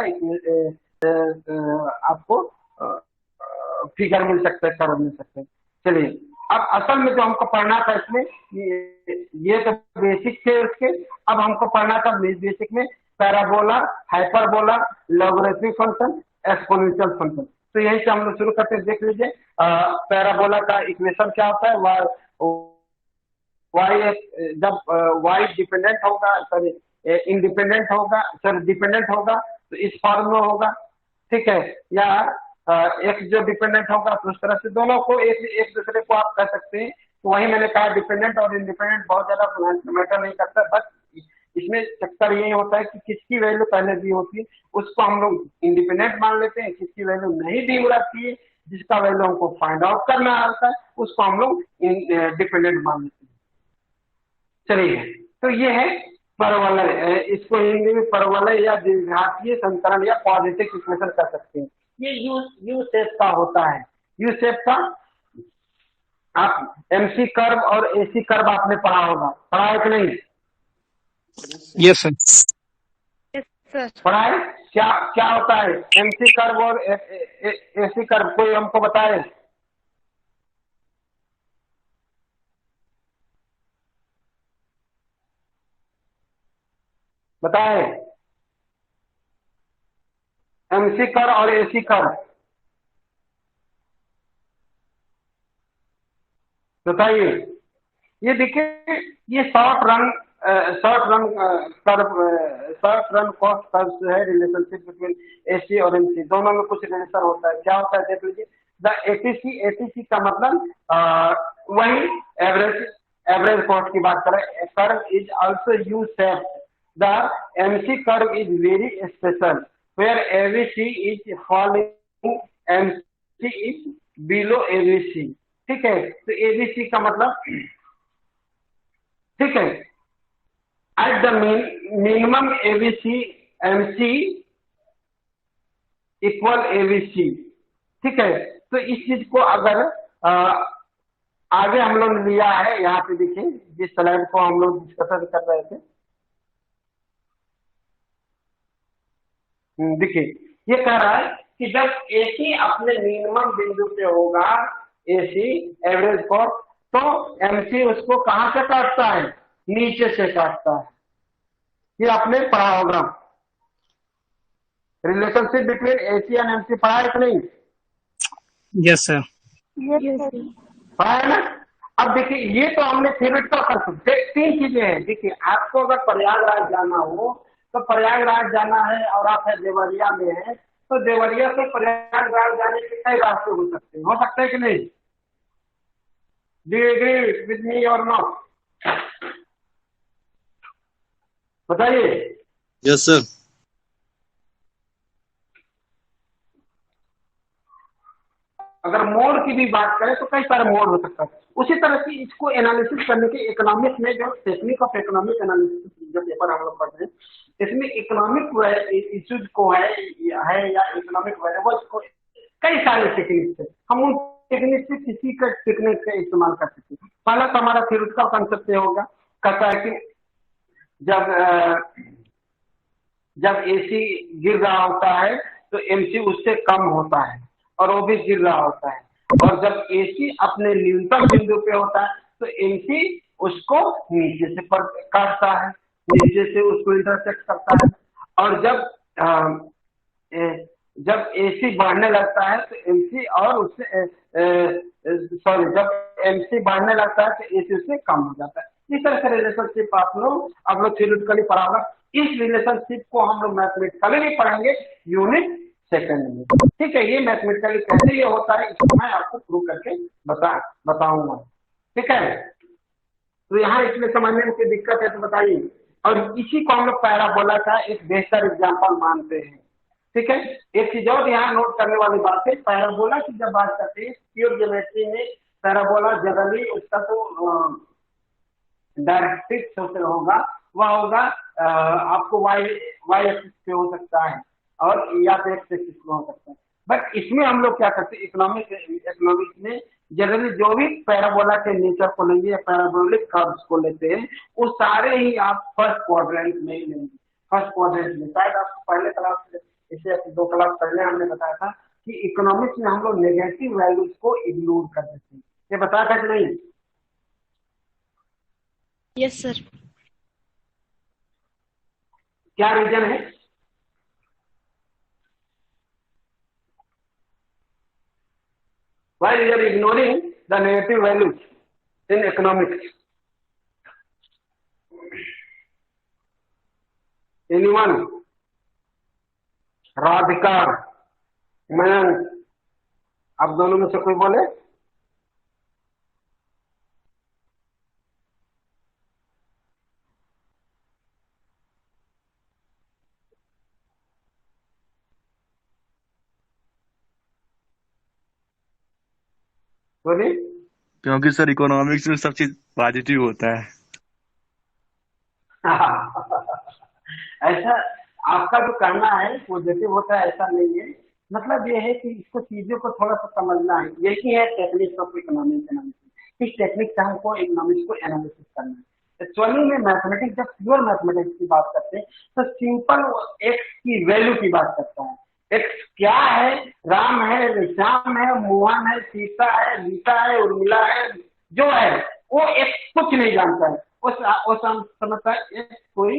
आपको फिगर मिल सकता है, कर्व मिल सकते हैं। चलिए, अब असल में जो हमको पढ़ना था इसमें ये तो बेसिक थे उसके। अब हमको पढ़ना था बेसिक में parabola, hyperbola, logarithmic function, exponential function. तो यही से हम लोग शुरू करते हैं। देख लीजिए पैराबोला का इक्वेशन क्या होता है, वाई जब वाई डिपेंडेंट होगा, सॉरी इंडिपेंडेंट होगा, सॉरी डिपेंडेंट होगा तो इस फॉर्म में होगा। ठीक है, या एक जो डिपेंडेंट होगा तो उस तरह से दोनों को एक दूसरे को आप कह सकते हैं। तो वही मैंने कहा डिपेंडेंट और इंडिपेंडेंट बहुत ज्यादा मैटर नहीं करता, बस इसमें चक्कर यही होता है कि किसकी वैल्यू पहले दी होती है उसको हम लोग इंडिपेंडेंट मान लेते हैं, किसकी वैल्यू नहीं दी रहती है जिसका वैल्यू हमको फाइंड आउट करना आता है उसको हम लोग डिपेंडेंट मान लेते हैं। चलिए, तो ये है परवलय, इसको हिंदी में परवलय या द्विघातीय संतरण या पॉजिटिव इक्वेशन कर सकते हैं। ये यू शेप का होता है। यू शेप का आप एमसी कर्व और एसी कर्व आपने पढ़ा होगा, पढ़ा है कि नहीं? Yes sir. पढ़ा है। क्या क्या होता है एमसी कर्व और एसी कर्व, कोई हमको बताए? बताए एमसी कर्व और एसी कर्व बताइए। ये देखिए, ये शॉर्ट रन कॉस्ट कर्व है। रिलेशनशिप बिटवीन एसी और एमसी दोनों में कुछ रिलेशन होता है। क्या होता है देख लीजिए। द एटीसी का मतलब वही एवरेज कॉस्ट की बात करें। Curve is also U shape. The MC curve is very special where ABC is following MC is below ABC. ठीक है, तो एबीसी का मतलब, ठीक है, at the minimum ABC MC equal ABC. ठीक है, तो इस चीज को अगर आगे हम लोग ने लिया है, यहाँ पे देखिए जिस स्लाइड को हम लोग डिस्कशन कर रहे थे, देखिए ये कह रहा है कि जब एसी अपने मिनिमम बिंदु पे होगा, एसी एवरेज कॉस्ट, तो एमसी उसको कहां से काटता है, नीचे से काटता है। ये आपने पढ़ा होगा, relationship between AC and MC पढ़ा है कि नहीं? Yes sir. पढ़ा है ना। अब देखिए ये तो हमने थियोरेटिकल कंसेप्ट, तीन चीजें हैं। देखिए आपको अगर प्रयागराज जाना हो तो प्रयागराज जाना है और आप है देवरिया में है, तो देवरिया से प्रयागराज जाने के कई रास्ते हो सकते हैं कि नहीं? Do you agree with me और नॉट? बताइए। Yes sir. अगर मोड की भी बात करें तो कई सारे मोड हो सकता है। उसी तरह से इसको एनालिसिस करने के इकोनॉमिक में जो टेक्निक ऑफ इकोनॉमिक एनालिसिस जो पेपर हम लोग पढ़ते हैं, इसमें इकोनॉमिक इश्यूज को है या इकोनॉमिक वेरिएबल्स को कई सारे टेक्निक है। हम उन टेक्निक से किसी का टेक्निक का इस्तेमाल कर सकते हैं। पहला तो हमारा थ्योरेटिकल कंसेप्ट होगा, कहता है कि जब एसी गिर रहा होता है तो एमसी उससे कम होता है और वो भी गिर रहा होता है, और जब एसी अपने न्यूनतम बिंदु पे होता है तो एमसी उसको नीचे से काटता है, नीचे से उसको इंटरसेक्ट करता है। और जब एसी बढ़ने लगता है तो एमसी और उससे जब एमसी बढ़ने लगता है तो एसी उससे कम हो जाता है। इस तरह से रिलेशनशिप आप लोग थ्योरेटिकली पढ़ाओगे। इस रिलेशनशिप को हम लोग मैथमेटिकली भी पढ़ेंगे यूनिट सेकंड में, ठीक है। ये मैथमेटिकली कैसे ये होता है इसको मैं आपको प्रूव करके बताऊंगा, ठीक है। तो यहाँ इसमें समझने में कोई दिक्कत है तो बताइए। और इसी को हम लोग पैराबोला का एक बेहतर एग्जाम्पल मानते हैं, ठीक है। एक चीज और यहाँ नोट करने वाली बात है, पैराबोला की जब बात करते हैं प्योर ज्योमेट्री में, पैराबोला जनरली उसका तो डायरेक्ट्रिक्स होगा, वह होगा आपको वाई एक्सिस पे हो सकता है और या तो एक्स एक्सिस पे हो सकता है। बट इसमें हम लोग क्या करते हैं, इकोनॉमिक्स में जनरली जो भी पैराबोला के नेचर को लेंगे या पैराबोलिक कर्व्स को लेते हैं, वो सारे ही आप फर्स्ट क्वाड्रेंट में ही लेंगे। फर्स्ट क्वाड्रेंट में शायद आपको पहले क्लास, इससे 2 क्लास पहले हमने बताया था कि इकोनॉमिक्स में हम लोग नेगेटिव वैल्यूज को इग्नोर कर देते हैं। ये बताया था कि नहीं? Yes sir. क्या रीजन है? Why we are ignoring the negative values in economics? Anyone? Radhika, Mayank, आप दोनों में से कोई बोले? बोलिए। क्योंकि सर इकोनॉमिक्स में सब चीज पॉजिटिव होता है। ऐसा आपका जो कहना है पॉजिटिव होता है, ऐसा नहीं है। मतलब ये है कि इसको चीजों को थोड़ा सा समझना है। यही है टेक्निक्स ऑफ इकोनॉमिक्स एनालिसिस। इस टेक्निक से हमको इकोनॉमिक्स को एनालिसिस करना है। एक्चुअली में मैथमेटिक्स, जब प्योर मैथमेटिक्स की बात करते हैं तो सिंपल एक्स की वैल्यू की बात करता है। एक्स क्या है? राम है, श्याम है, मोहन है, सीता है, रीता है, उर्मिला है, जो है वो एक्स कुछ नहीं जानता है। उस समझता है कोई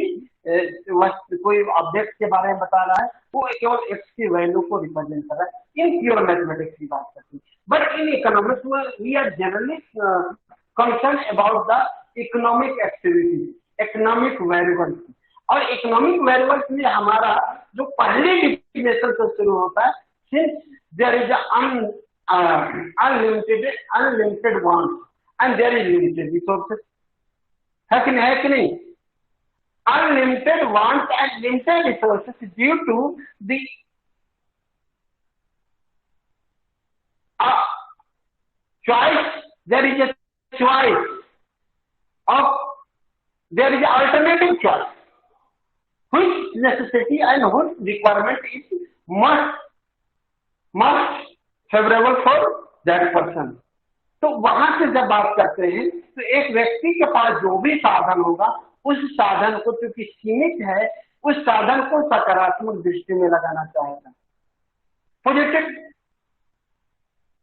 ऑब्जेक्ट के बारे में बता रहा है, वो केवल एक्स की वैल्यू को रिप्रेजेंट कर रहा है। इन प्योर मैथमेटिक्स की बात करते हैं। But in economics we are generally concern about the economic activity, economic variables. और इकोनॉमिक वेरिएबल्स में हमारा जो पहले डिफिनेशन से शुरू होता है, since there is unlimited wants and there is limited resources, है कि नहीं? Unlimited wants and limited resources due to the choice. There is a choice of, there is an alternative choice, which necessity and which requirement is most favorable for that person. तो वहां से जब बात करते हैं तो एक व्यक्ति के पास जो भी साधन होगा उस साधन को चूंकि सीमित है, उस साधन को सकारात्मक दृष्टि में लगाना चाहेगा, पॉजिटिव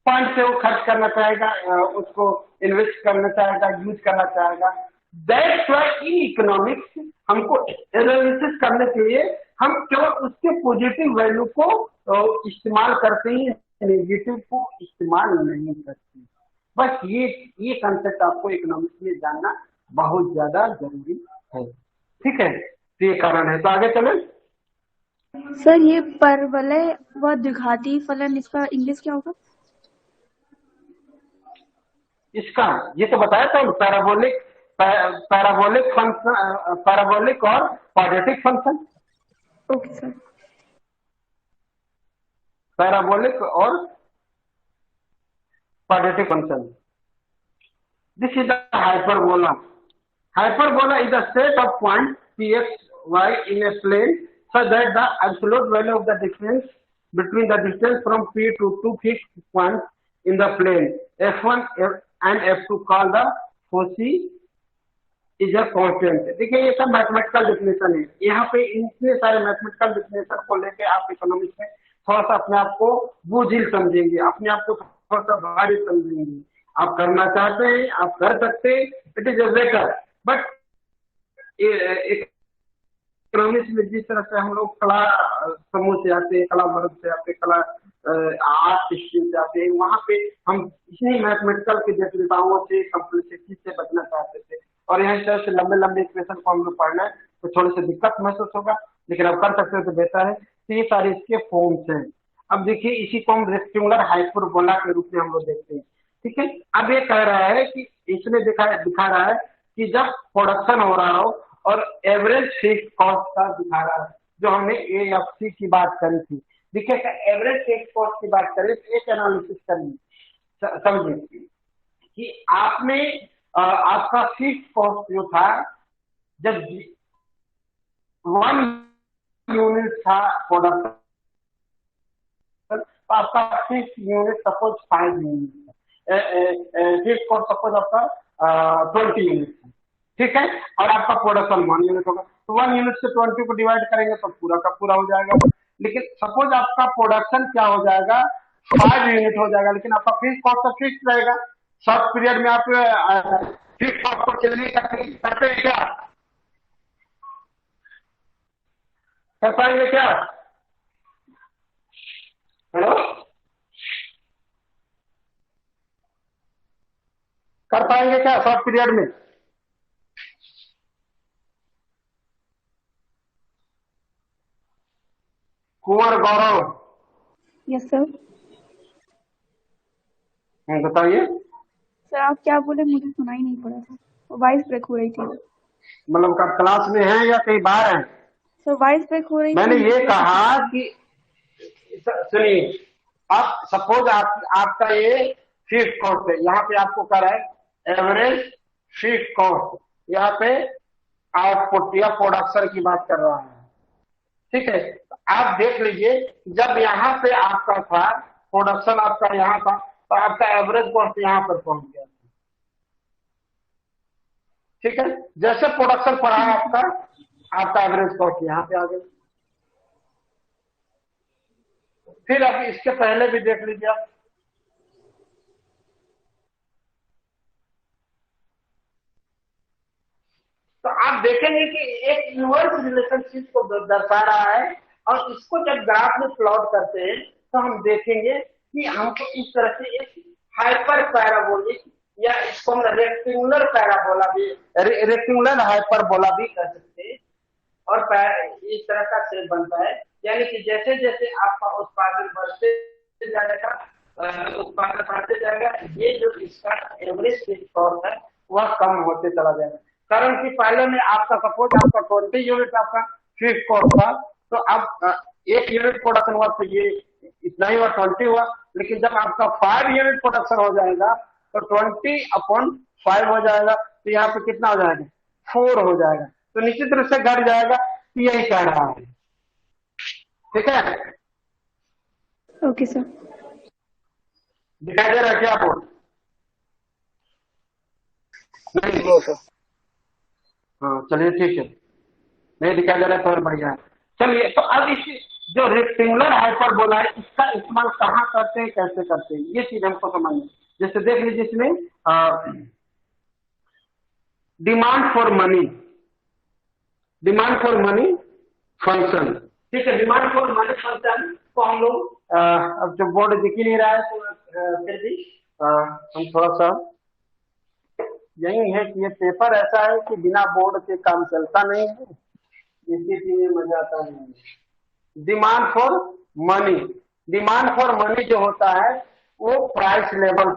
पॉइंट से वो खर्च करना चाहेगा, उसको इन्वेस्ट करना चाहेगा, यूज करना चाहेगा। दैट्स व्हाई इन इकोनॉमिक्स हमको एनालिसिस करने के लिए हम केवल उसके पॉजिटिव वैल्यू को इस्तेमाल करते हैं, नेगेटिव को इस्तेमाल नहीं करते। बस ये कंसेप्ट आपको इकोनॉमिक्स में जानना बहुत ज्यादा जरूरी है, ठीक है। तो ये कारण है। तो आगे चले। सर ये परवलय व द्विघाती फलन, इसका इंग्लिश क्या होगा? इसका ये तो बताया था, पैराबोलिक फंक्शन, पैराबोलिक और quadratic function. Okay sir. Parabolic और quadratic function. This is the hyperbola. Hyperbola is a set of points px, y in a plane such that the absolute value of the difference between the distance from P to two fixed points in the plane f1 and f2 called the foci is a constant। देखिए ये सब मैथमेटिकल डिफिनेशन है। यहाँ पे इतने सारे मैथमेटिकल डिफिनेशन को लेके आप इकोनॉमिक्स में थोड़ा सा अपने आप को बोझिल समझेंगे, अपने आप को थोड़ा सा भारी समझेंगे। आप करना चाहते हैं, आप कर सकते हैं, it is a better. But economics में जिस तरह से हम लोग कला समूह से आते हैं, कला वर्ग से आते हैं, कला आर्ट स्ट्रीम से आते हैं, वहाँ पे हम इतनी मैथमेटिकल की जटिलताओं से, कॉम्प्लेक्सिटी से बचना चाहते थे। और यहाँ इस तरह से लंबे लंबे इक्वेशन को हम लोग पढ़ना है तो थोड़ी सी दिक्कत महसूस होगा, लेकिन अब कर सकते हो तो बेहतर है। तो ये सारे इसके फॉर्म्स हैं। अब देखिए इसी को हम रेक्टेंगुलर हाइपरबोला के रूप में हम लोग देखते हैं, ठीक है। अब ये कह रहा है कि इसमें दिखा रहा है कि जब प्रोडक्शन हो रहा हो और एवरेज फिक्स्ड कॉस्ट का दिखा रहा है, जो हमने AFC की बात करी थी। देखिए एवरेज फिक्स्ड कॉस्ट की बात करें तो एक एनालिसिस करिए, समझिए कि आपने आपका फिक्स्ड कॉस्ट जो था, जब 1 यूनिट था प्रोडक्शन, तो आपका fixed unit suppose 5 unit, fixed cost suppose आपका 20 यूनिट, ठीक है। और आपका प्रोडक्शन 1 यूनिट होगा, तो 1 यूनिट से 20 को डिवाइड करेंगे तो पूरा का पूरा हो जाएगा। लेकिन सपोज आपका प्रोडक्शन क्या हो जाएगा, 5 यूनिट हो जाएगा, लेकिन आपका फिक्स कॉस्ट तो फिक्स रहेगा। शॉर्ट पीरियड में आप फिक्स कॉस्ट को चलने का करते हैं क्या, कर पाएंगे क्या? हेलो, कर पाएंगे क्या शॉर्ट पीरियड में? कुंवर गौरव। Yes sir. बताइए सर आप क्या बोले, मुझे सुनाई नहीं पड़ा था, वॉइस ब्रेक हो रही थी। मतलब आप क्लास में हैं या कहीं बाहर हैं? सर वॉइस ब्रेक हो रही थी। मैंने ये कहा कि सुनिए, आप सपोज आपका ये फिक्स्ड कॉस्ट है, यहाँ पे आपको कर रहा है एवरेज फिक्स्ड कॉस्ट, यहाँ पे आउटपुट या प्रोडक्शन की बात कर रहा है, ठीक है। आप देख लीजिए जब यहाँ पे आपका था प्रोडक्शन, आपका यहाँ था, तो आपका एवरेज कॉस्ट यहाँ पर पहुंच गया, ठीक है। जैसे प्रोडक्शन बढ़ा आपका एवरेज कॉस्ट यहाँ पे आ गया। फिर अब इसके पहले भी देख लीजिए आप, तो आप देखेंगे कि एक इनवर्स रिलेशनशिप को दर्शा रहा है। और इसको जब ग्राफ में प्लॉट करते हैं तो हम देखेंगे कि हमको इस तरह से एक हाइपर पैराबोलिक या इसको हम रेक्टेंगुलर पैराबोला भी, रेक्टेंगुलर हाइपरबोला भी कह सकते हैं। और इस तरह का शेप बनता है, यानी कि जैसे जैसे आपका उत्पादन बढ़ते जाएगा, ये जो इसका एवरेज फिक्स्ड कॉस्ट है वह कम होते चला जाएगा। कारण कि पहले में आपका सपोज आपका 20 यूनिट आपका फिक्स्ड कॉस्ट था, तो अब 1 यूनिट प्रोडक्शन हुआ तो ये इतना ही हुआ, 20 हुआ। लेकिन जब आपका 5 यूनिट प्रोडक्शन हो जाएगा तो 20/5 हो जाएगा, तो यहाँ पे कितना हो जाएगा, 4 हो जाएगा। तो निश्चित रूप से घट जाएगा, तो यही कह रहा है, ठीक है। Okay sir. दिखाई दे रहा है क्या आपको? नहीं? No sir. हाँ चलिए ठीक है, नहीं दिखाई दे रहा है तो और बढ़िया है। चलिए, तो अब इस जो रेक्टेंगुलर हाइपरबोला है इसका इस्तेमाल कहाँ करते हैं, कैसे करते हैं, ये चीज हमको समझना। जैसे देख लीजिए इसमें डिमांड फॉर मनी फंक्शन, ठीक है। डिमांड फॉर मनी फंक्शन को हम लोग अब जो बोर्ड दिख ही नहीं रहा है तो फिर भी हम थोड़ा सा, यही है कि ये पेपर ऐसा है कि बिना बोर्ड के काम चलता नहीं है, इसी में मजा आता नहीं है। डिमांड फॉर मनी जो होता है वो प्राइस लेवल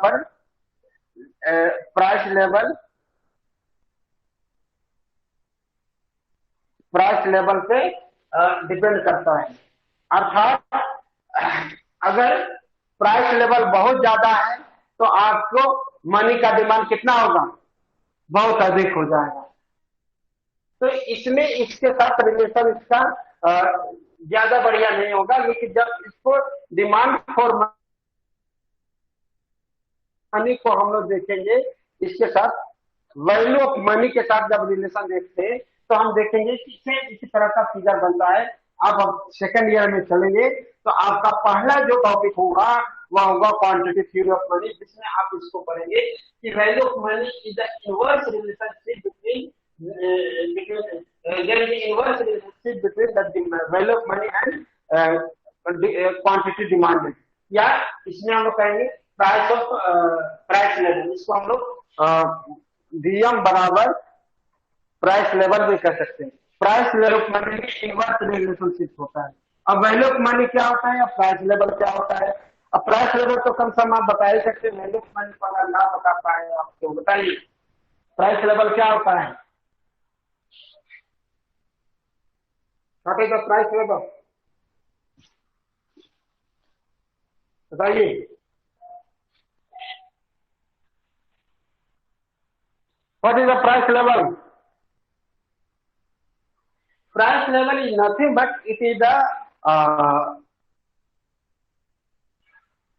पे डिपेंड करता है। अर्थात अगर प्राइस लेवल बहुत ज्यादा है तो आपको मनी का डिमांड कितना होगा, बहुत अधिक हो जाएगा। तो इसमें इसके साथ रिलेशन इसका ज्यादा बढ़िया नहीं होगा, लेकिन जब इसको डिमांड फॉर मनी को हम लोग देखेंगे, इसके साथ वैल्यू ऑफ मनी के साथ जब रिलेशन देखते हैं तो हम देखेंगे कि इससे इसी तरह का फिगर बनता है। अब सेकंड ईयर में चलेंगे तो आपका पहला जो टॉपिक होगा वह होगा क्वांटिटी थ्योरी ऑफ मनी, जिसमें आप इसको पढ़ेंगे कि value of money is the inverse relationship between there is an inverse relationship between the value of money and quantity demanded, या इसमें हम लोग कहेंगे प्राइस लेवल, इसको हम लोग DM बराबर प्राइस लेवल भी कह सकते हैं। प्राइस लेवल ऑफ मनी में इनवर्स रिलेशनशिप होता है। अब वैल्यू ऑफ मनी क्या होता है, अब प्राइस लेवल क्या होता है। अब प्राइस लेवल तो कम से कम आप बता ही सकते हैं, वैल्यू ऑफ मनी को अगर ना बता पाए आपको बताइए प्राइस लेवल क्या होता है। What is the price level? बताइए। What is the price level? Price level is nothing but it is the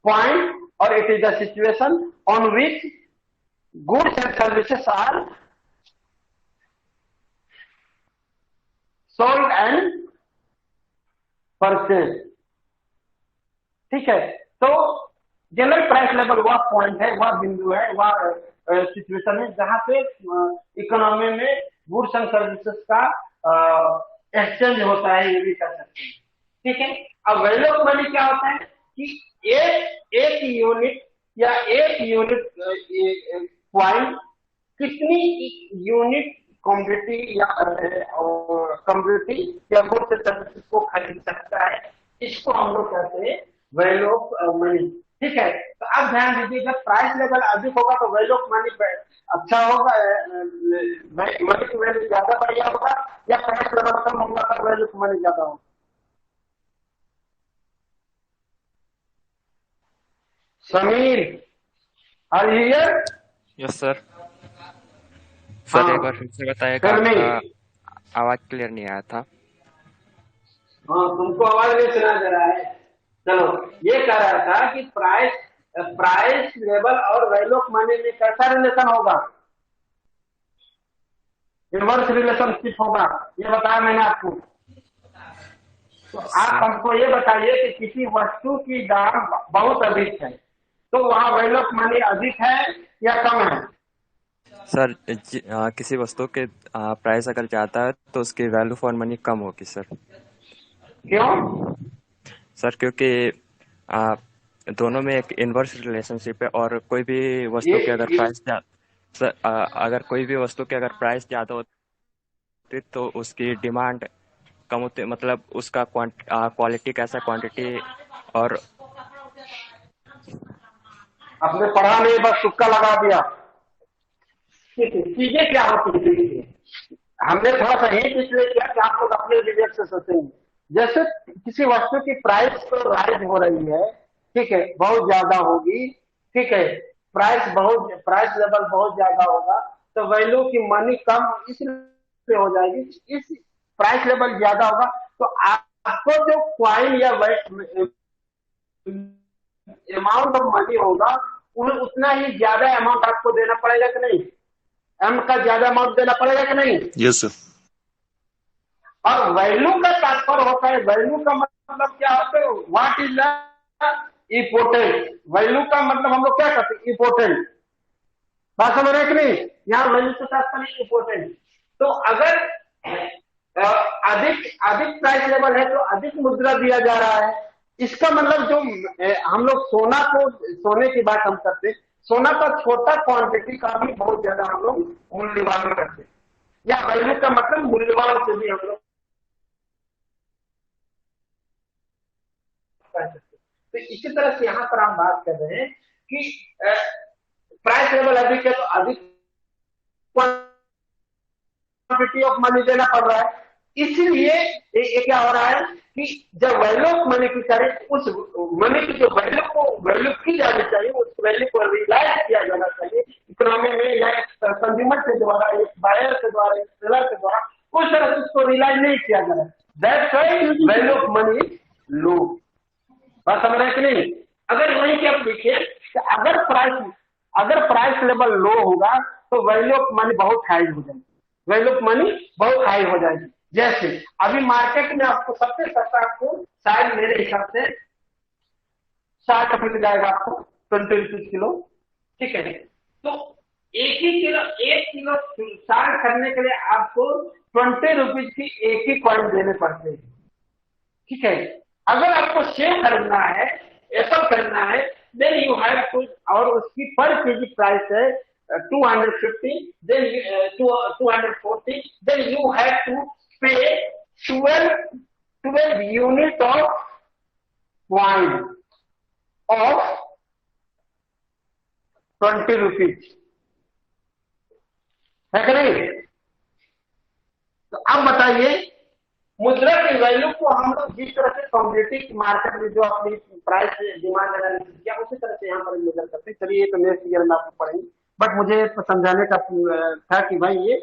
point or it is the situation on which goods and services are sold and purchase, ठीक है। तो जनरल प्राइस लेवल वह पॉइंट है, वह बिंदु है, वह सिचुएशन है जहां पे इकोनॉमी में गुड्स एंड सर्विसेज का एक्सचेंज होता है, ये भी कर सकते हैं, ठीक है। अब वैल्यू ऑफ मनी क्या होता है कि एक यूनिट या एक यूनिट पॉइंट कितनी यूनिट कम्युनिटी या गुड्स एंड सर्विसेज को खरीद सकता है, इसको हम लोग कहते हैं वैल्यू ऑफ मनी, ठीक है। तो अब ध्यान दीजिए, जब प्राइस लेवल अधिक होगा तो वैल्यू ऑफ मनी अच्छा होगा, मनी की वैल्यू ज्यादा बढ़िया होगा, या प्राइस लेवल कम होगा तो वैल्यू ऑफ मनी ज्यादा होगा। Sameer, are you here? Yes sir. Sir एक बार फिर से बताइएगा, आपका आवाज क्लियर नहीं आया था। हाँ, तुमको आवाज नहीं सुना दे रहा है। चलो, ये कह रहा था कि प्राइस लेवल और वैल्यू ऑफ मनी में कैसा रिलेशन होगा, इनवर्स रिलेशनशिप होगा, ये बताया मैंने आपको। तो आप हमको ये बताइए कि किसी वस्तु की दाम बहुत अधिक है तो वहाँ वैल्यू ऑफ मनी अधिक है या कम है? सर किसी वस्तु के प्राइस अगर ज्यादा है तो उसकी वैल्यू फॉर मनी कम होगी सर। क्यों? सर क्योंकि दोनों में एक इनवर्स रिलेशनशिप है, और कोई भी वस्तु के अगर प्राइस अगर कोई भी वस्तु के अगर प्राइस ज्यादा होती तो उसकी डिमांड कम होती, मतलब उसका क्वालिटी कैसा, क्वांटिटी। और आपने पढ़ा नहीं, बस तुक्का लगा दिया। चीजें क्या होती है, हमने थोड़ा सा हिंट इसलिए किया कि आप लोग अपने विवेक से सोचेंगे। जैसे किसी वस्तु की प्राइस तो राइज हो रही है, ठीक है, बहुत ज्यादा होगी, ठीक है, प्राइस लेवल बहुत ज्यादा होगा तो वैल्यू की मनी कम इसलिए हो जाएगी। इस प्राइस लेवल ज्यादा होगा तो आपको जो क्वाइन या अमाउंट ऑफ मनी होगा उतना ही ज्यादा अमाउंट आपको देना पड़ेगा कि नहीं? एम का ज्यादा अमाउंट देना पड़ेगा कि नहीं? Yes sir. और वैल्यू का तात्पर्य होता है, वैल्यू का मतलब क्या होता है? What is the important. Value का मतलब हम लोग क्या करते हैं? इम्पोर्टेंट। बात समझ रहे कि नहीं? यहाँ वैल्यू के तात्पर्य इम्पोर्टेंट। तो अगर अधिक प्राइस लेवल है तो अधिक मुद्रा दिया जा रहा है। इसका मतलब जो हम लोग सोने की बात हम करते हैं, सोना का छोटा क्वांटिटी का भी बहुत ज्यादा हम लोग मूल्यवान करते हैं। या वैल्यू का मतलब मूल्यवान से भी हम लोग कर सकते हैं। तो इसी तरह से यहाँ पर हम बात कर रहे हैं कि प्राइस लेवल अधिक है तो अधिक क्वांटिटी ऑफ मनी देना पड़ रहा है। इसलिए ये क्या हो रहा है कि जब वैल्यू ऑफ मनी की करें, उस मनी की जो वैल्यू की जानी चाहिए, उस वैल्यू को रियलाइज किया जाना चाहिए इकोनॉमी में, या एक कंज्यूमर के द्वारा, एक बायर के द्वारा, एक सेलर के द्वारा उस तरह से उसको रियलाइज नहीं किया जा रहा है। That's why value of money is low. बात समझ रहे कि नहीं? अगर वहीं के आप देखिए, अगर प्राइस लेवल लो होगा तो वैल्यू ऑफ मनी बहुत हाई हो जाएगी, वैल्यू ऑफ मनी बहुत हाई हो जाएगी। जैसे अभी मार्केट में आपको सबसे सस्ता आपको शायद मेरे हिसाब से 60 मिल जाएगा आपको 20 रुपीज किलो, ठीक है। तो एक किलो साग खरीदने के लिए आपको 20 रुपीज की एक ही कॉइन देने पड़ते हैं, ठीक है। अगर आपको सेब खरीदना है, एप्पल खरीदना है, देन यू हैव टू, और उसकी पर केजी प्राइस है 250, then 240, then you have to pay 12 unit of wine of 20 rupees, है कि नहीं? तो अब बताइए, मुद्रा की वैल्यू को हम लोग जिस तरह से कॉम्पिटिटिव मार्केट में जो अपनी प्राइस डिमांड एनालिसिस किया, उसी तरह से यहाँ पर मेजर करते हैं। चलिए, ये तो नेक्स्ट ईयर में आपको पढ़ेंगे, बट मुझे समझाने का था कि भाई ये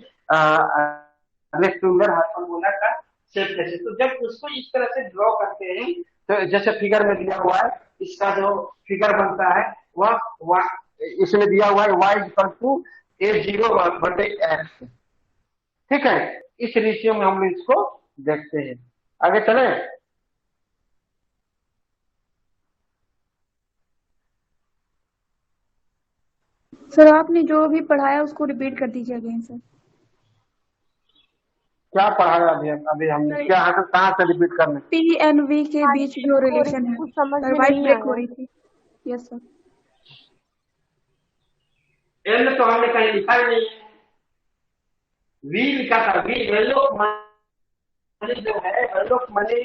रेक्टेंगुलर हाइपरबोला का शेप कैसे। तो जब उसको इस तरह से ड्रॉ करते हैं, तो जैसे फिगर में दिया हुआ है, इसका जो फिगर बनता है वह इसमें दिया हुआ है y=a0/x, ठीक है। इस रेशियो में हम इसको देखते हैं। आगे चले। सर आपने जो अभी पढ़ाया उसको रिपीट कर दीजिए अगेन सर। क्या पढ़ाया अभी हमने? क्या कहाँ से रिपीट करना? पी एंड वी के बीच जो रिलेशन है सर, वाइट ब्रेक हो रही थी। Yes sir. एन तो हमने कहीं लिखा ही नहीं है, वी लिखा था। वी वैल्यू ऑफ मनी जो है, वैल्यू ऑफ मनी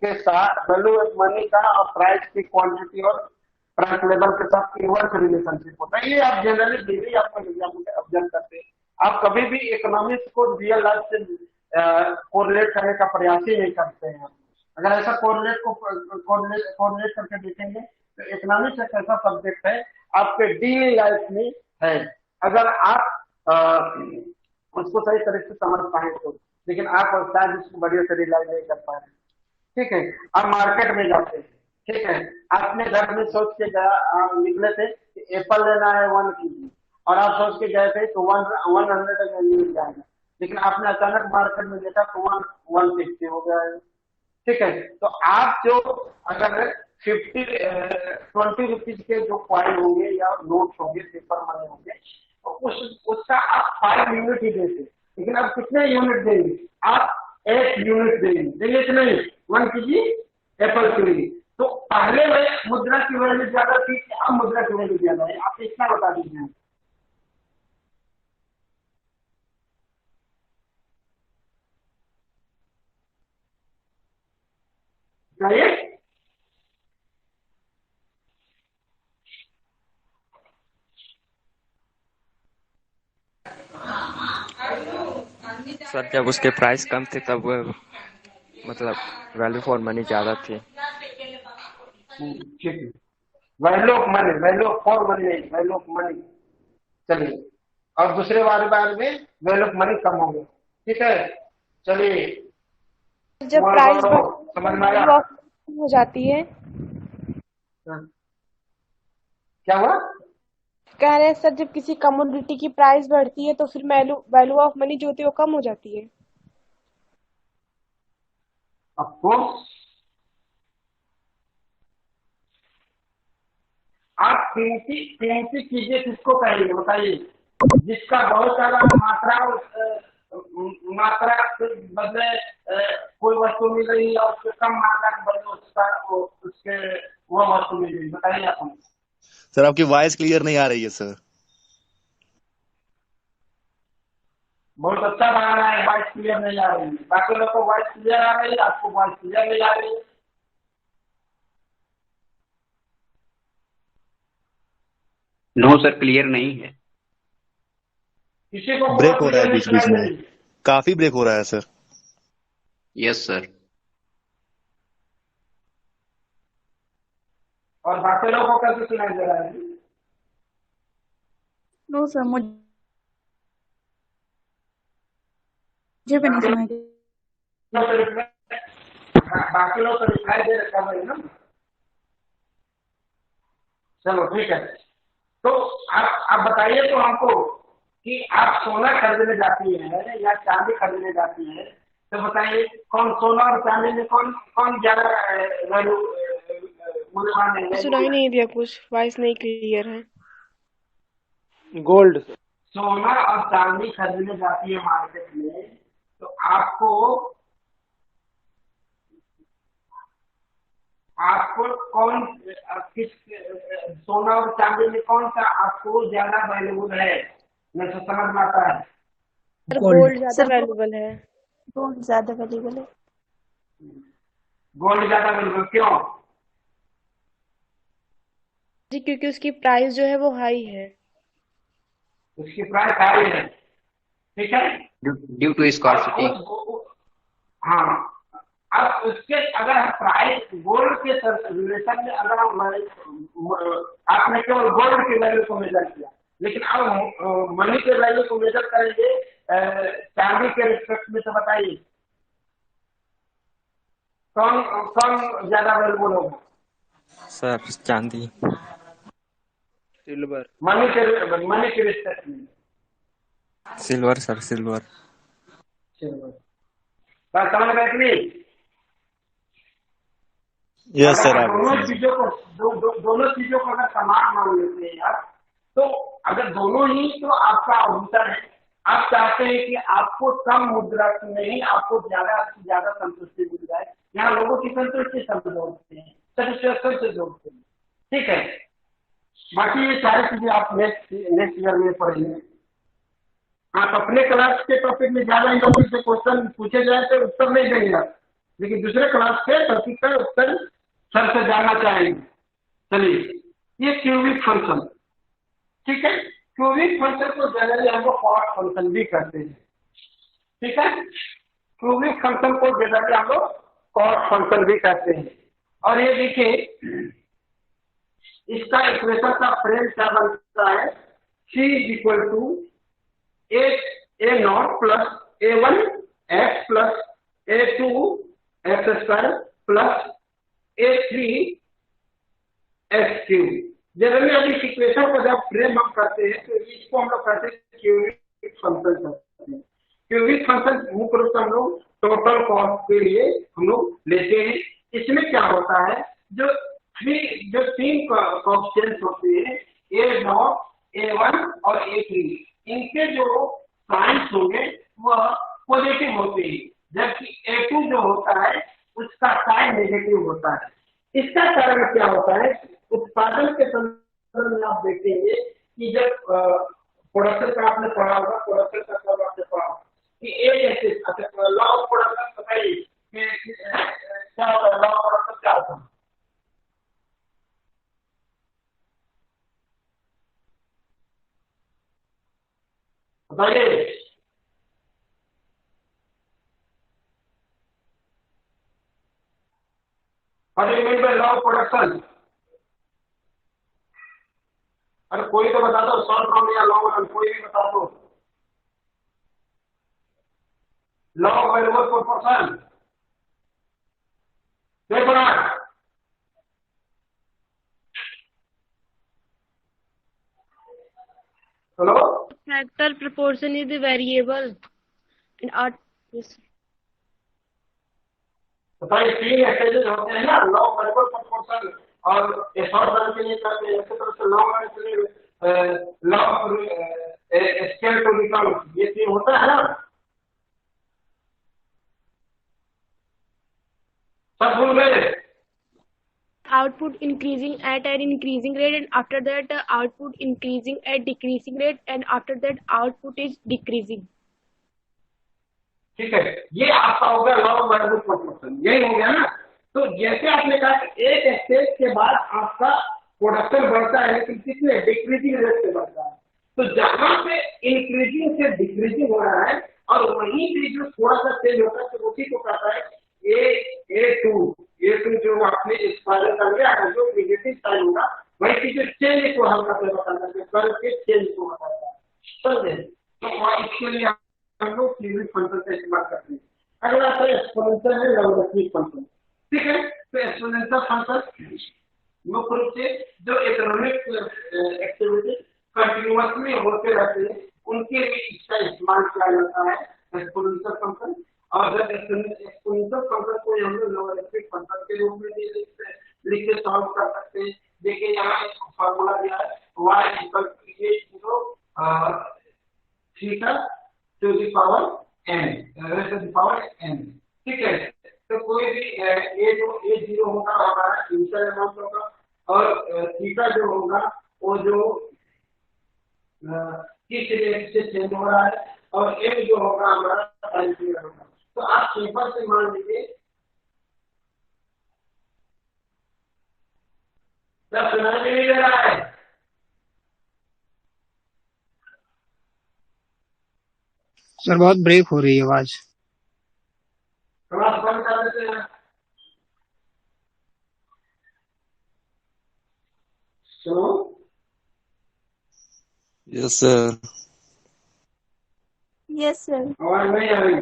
के साथ, वैल्यू ऑफ मनी का और प्राइस की क्वांटिटी और प्राइस लेवल के साथ इनवर्स रिलेशनशिप होता है। ये आप जनरली डेली आपको एग्जाम में ऑब्जर्व करते हैं। आप कभी भी इकोनॉमिक्स को रियल लाइफ से कोरिलेट करने का प्रयास ही नहीं करते हैं। अगर ऐसा कोरिलेट करके देखेंगे तो इकोनॉमिक्स एक ऐसा सब्जेक्ट है आपके डेली लाइफ में है, अगर आप उसको सही तरह से समझ पाए तो। लेकिन आप शायद उसको बढ़िया से रियलाइज नहीं कर पा रहे, ठीक है। आप मार्केट में जाते हैं, ठीक है, आपने घर में सोच के निकले थे कि एप्पल लेना है 1 kg, और आप सोच के गए थे तो 100 मिल जाएगा, लेकिन आपने अचानक मार्केट में देखा तो 160 हो गया है, ठीक है। तो आप जो अगर 20 रुपीज के जो कॉइन होंगे या नोट होंगे, पेपर मनी होंगे, तो उसका आप 5 यूनिट ही देते, लेकिन आप कितने यूनिट देंगे? आप 8 यूनिट देंगे कि नहीं 1 kg एप्पल के लिए। तो पहले में मुद्रा की वैल्यू ज्यादा थी, अब मुद्रा की वैल्यू ज्यादा है। आप इतना बता दीजिए। सर जब उसके प्राइस कम थे तब मतलब वैल्यू फॉर मनी ज्यादा थी। ठीक है, value of money, value for money नहीं, वैल्यू ऑफ मनी। चलिए, और दूसरे बार में वैल्यू ऑफ मनी कम होंगे, ठीक है। चलिए, जब प्राइस समझ में आया? हो जाती है, क्या हुआ? कह रहे हैं सर जब किसी कमोडिटी की प्राइस बढ़ती है तो फिर वैल्यू ऑफ मनी जो होती है वो कम हो जाती है। ऑफ कोर्स आप कीमती चीजें किसको कहेंगे बताइए? जिसका बहुत ज्यादा मात्रा के बदले कोई वस्तु मिल रही है और उसके कम मात्रा के बदले उसके वो वस्तु मिल रही है, बताइए आप हमको। सर आपकी वॉइस क्लियर नहीं आ रही है सर। बहुत अच्छा बना है, वॉइस क्लियर नहीं आ रही है, बाकी लोग को वॉइस क्लियर आ रही है, आपको वॉइस क्लियर नहीं आ रही है। नो सर, क्लियर नहीं है। किसी को ब्रेक हो रहा है क्लियर बीच बीच नहीं में, काफी ब्रेक हो रहा है सर। Yes sir. और बाकी लोगों को कैसे सुनाई दे रहा है? नो सर, मुझे भी नहीं सुनाई दे। बाकी लोग तो दिखाई दे रखा है ना। चलो ठीक है, तो आप बताइए तो हमको कि आप सोना खरीदने जाती है या चांदी खरीदने जाती है, तो बताइए कौन सोना और चांदी में कौन कौन ज्यादा वैल्यू मूल्यवान है? सुनाई नहीं दिया, कुछ वॉइस नहीं क्लियर है। गोल्ड। सोना और चांदी खरीदने जाती है मार्केट में, तो आपको कौन किस सोना और चांदी में कौन सा आपको ज्यादा वैल्यूबल है? मैं तो समझ में आता है सर गोल्ड ज्यादा वैल्यूबल है। गोल्ड ज्यादा वैल्यूबल है। गोल्ड ज्यादा वैल्यूबल क्यों? जी क्योंकि उसकी प्राइस जो है वो हाई है। उसकी प्राइस हाई है, ठीक है, ड्यू टू स्कॉर्सिटी। हाँ, अब उसके अगर प्राइस गोल्ड के रिलेशन में अगर हम आपने केवल गोल्ड की वैल्यू को मेजर किया, लेकिन अब मनी के वैल्यू को मेजर करेंगे चांदी के रिस्पेक्ट में, तो बताइए कौन कौन ज्यादा वैल्यूबल होगा? सर चांदी। सिल्वर। मनी के रिस्पेक्ट में सिल्वर सर, सिल्वर। बात समझ में नहीं? Yes sir. आप दोनों चीजों को अगर समान मान लेते हैं आप, तो अगर दोनों ही तो आपका अवसर है, आप चाहते हैं कि आपको कम मुद्रा में ही आपको ज्यादा से ज्यादा संतुष्टि मिल जाए। यहाँ लोगों की संतुष्टि सब जोड़ते हैं, सेटिस्फेक्शन से जोड़ते हैं, ठीक है। बाकी ये सारी चीजें आप नेक्स्ट ईयर में पढ़ेंगे। आप अपने क्लास के टॉपिक में ज्यादा टॉपिक से क्वेश्चन पूछे जाए तो उत्तर नहीं देंगे आप, लेकिन दूसरे क्लास के टॉपिक का उत्तर सर से जानना चाहेंगे। चलिए, ये क्यूबिक फंक्शन, ठीक है। क्यूबिक फंक्शन को जनरली हम लोग कॉट फंक्शन भी कहते हैं, ठीक है। क्यूबिक फंक्शन को जनरली हम लोग कॉट फंक्शन भी कहते हैं। और ये देखिए, इसका इक्वेशन का फ्रेम क्या बनता है? C = a0 plus a1 x plus a2 x² plus a3 x³ generally अब इस इक्वेशन को जब फ्रेम हम करते हैं तो इसको हम लोग कहते हैं क्यूबिक फंक्शन कहते हैं। क्यूबिक फंक्शन मुख्य रूप से हम लोग टोटल कॉस्ट के लिए हम लोग लेते हैं। इसमें क्या होता है, जो तीन कॉन्स्टेंट्स होते हैं a0 a1 और a3, इनके जो साइंस होंगे वह पॉजिटिव होते हैं, जबकि a2 जो होता है उसका साइन नेगेटिव होता है। इसका कारण क्या होता है? उत्पादन के संदर्भ में आप देखेंगे कि जब प्रोडक्शन का आपने पढ़ा होगा, प्रोडक्शन का सब आपने पढ़ा होगा कि एक ऐसे लॉ ऑफ प्रोडक्शन बताइए क्या होता है? लॉ ऑफ प्रोडक्शन क्या होता है? बताइए। What do you mean by law of production? अरे कोई तो बता दो, शॉर्ट फॉर्म या लॉन्ग, कोई भी बता दो। Law of valuable proportion paper. Hello, Factor proportion is the variable in art. Yes. बताइए 3 स्टेजेस होते हैं ना, लॉग वेरिएबल प्रोपोर्शन और शॉर्ट रन के लिए करते हैं, इसी तरह से लॉन्ग रन के लिए लॉग स्केल टू रिकॉल, ये 3 होता है ना, सब भूल गए। Output increasing at an increasing rate, and after that output increasing at decreasing rate, and after that output is decreasing. ठीक है, ये आपका हो गया लॉग वेरिएबल प्रोपोर्शन, यही हो गया ना। तो जैसे आपने कहा कि एक स्टेज के बाद आपका प्रोडक्शन बढ़ता है, लेकिन कितने डिक्रीजिंग रेट से बढ़ता है। तो जहां पे इंक्रीजिंग से डिक्रीजिंग हो रहा है और वहीं पे जो थोड़ा सा चेंज होता है, तो उसी को कहता है ए टू जो आपने स्पाइरल कर लिया है, जो नेगेटिव साइन होगा वही की जो चेंज को हल्का से बताता है, कर्व के चेंज को बताता है, समझे। तो इसके लिए हम लोग क्यूबिक फंक्शन का इस्तेमाल करते हैं। अगला है एक्सपोनेंशियल है लॉगरिथमिक फंक्शन, ठीक है। तो एक्सपोनेंशियल फंक्शन मुख्य रूप से जो इकोनॉमिक एक्टिविटी कंटिन्यूअसली होते रहते हैं उनके लिए इसका इस्तेमाल किया जाता है, एक्सपोनेंशियल फंक्शन। और जब एक्सपोनेंशियल फंक्शन को हम लोग लॉगरिथमिक फंक्शन के रूप में लिख के सॉल्व कर सकते हैं। देखिए यहाँ एक फॉर्मूला दिया है, y equal theta two the power n, ठीक है। तो कोई भी a0 होगा हमारा इनिशियल अमाउंट होगा, और थीटा जो होगा वो जो किस रेट से चेंज हो रहा है, और m जो होगा हमारा टाइम पीरियड होगा। तो आप सिंपल से मान लीजिए, क्या सुनाई नहीं दे रहा है? सर बहुत ब्रेक हो रही है आवाज। क्लास बंद कर देते हैं। सुनो, यस सर। Yes sir. आवाज नहीं आ रही?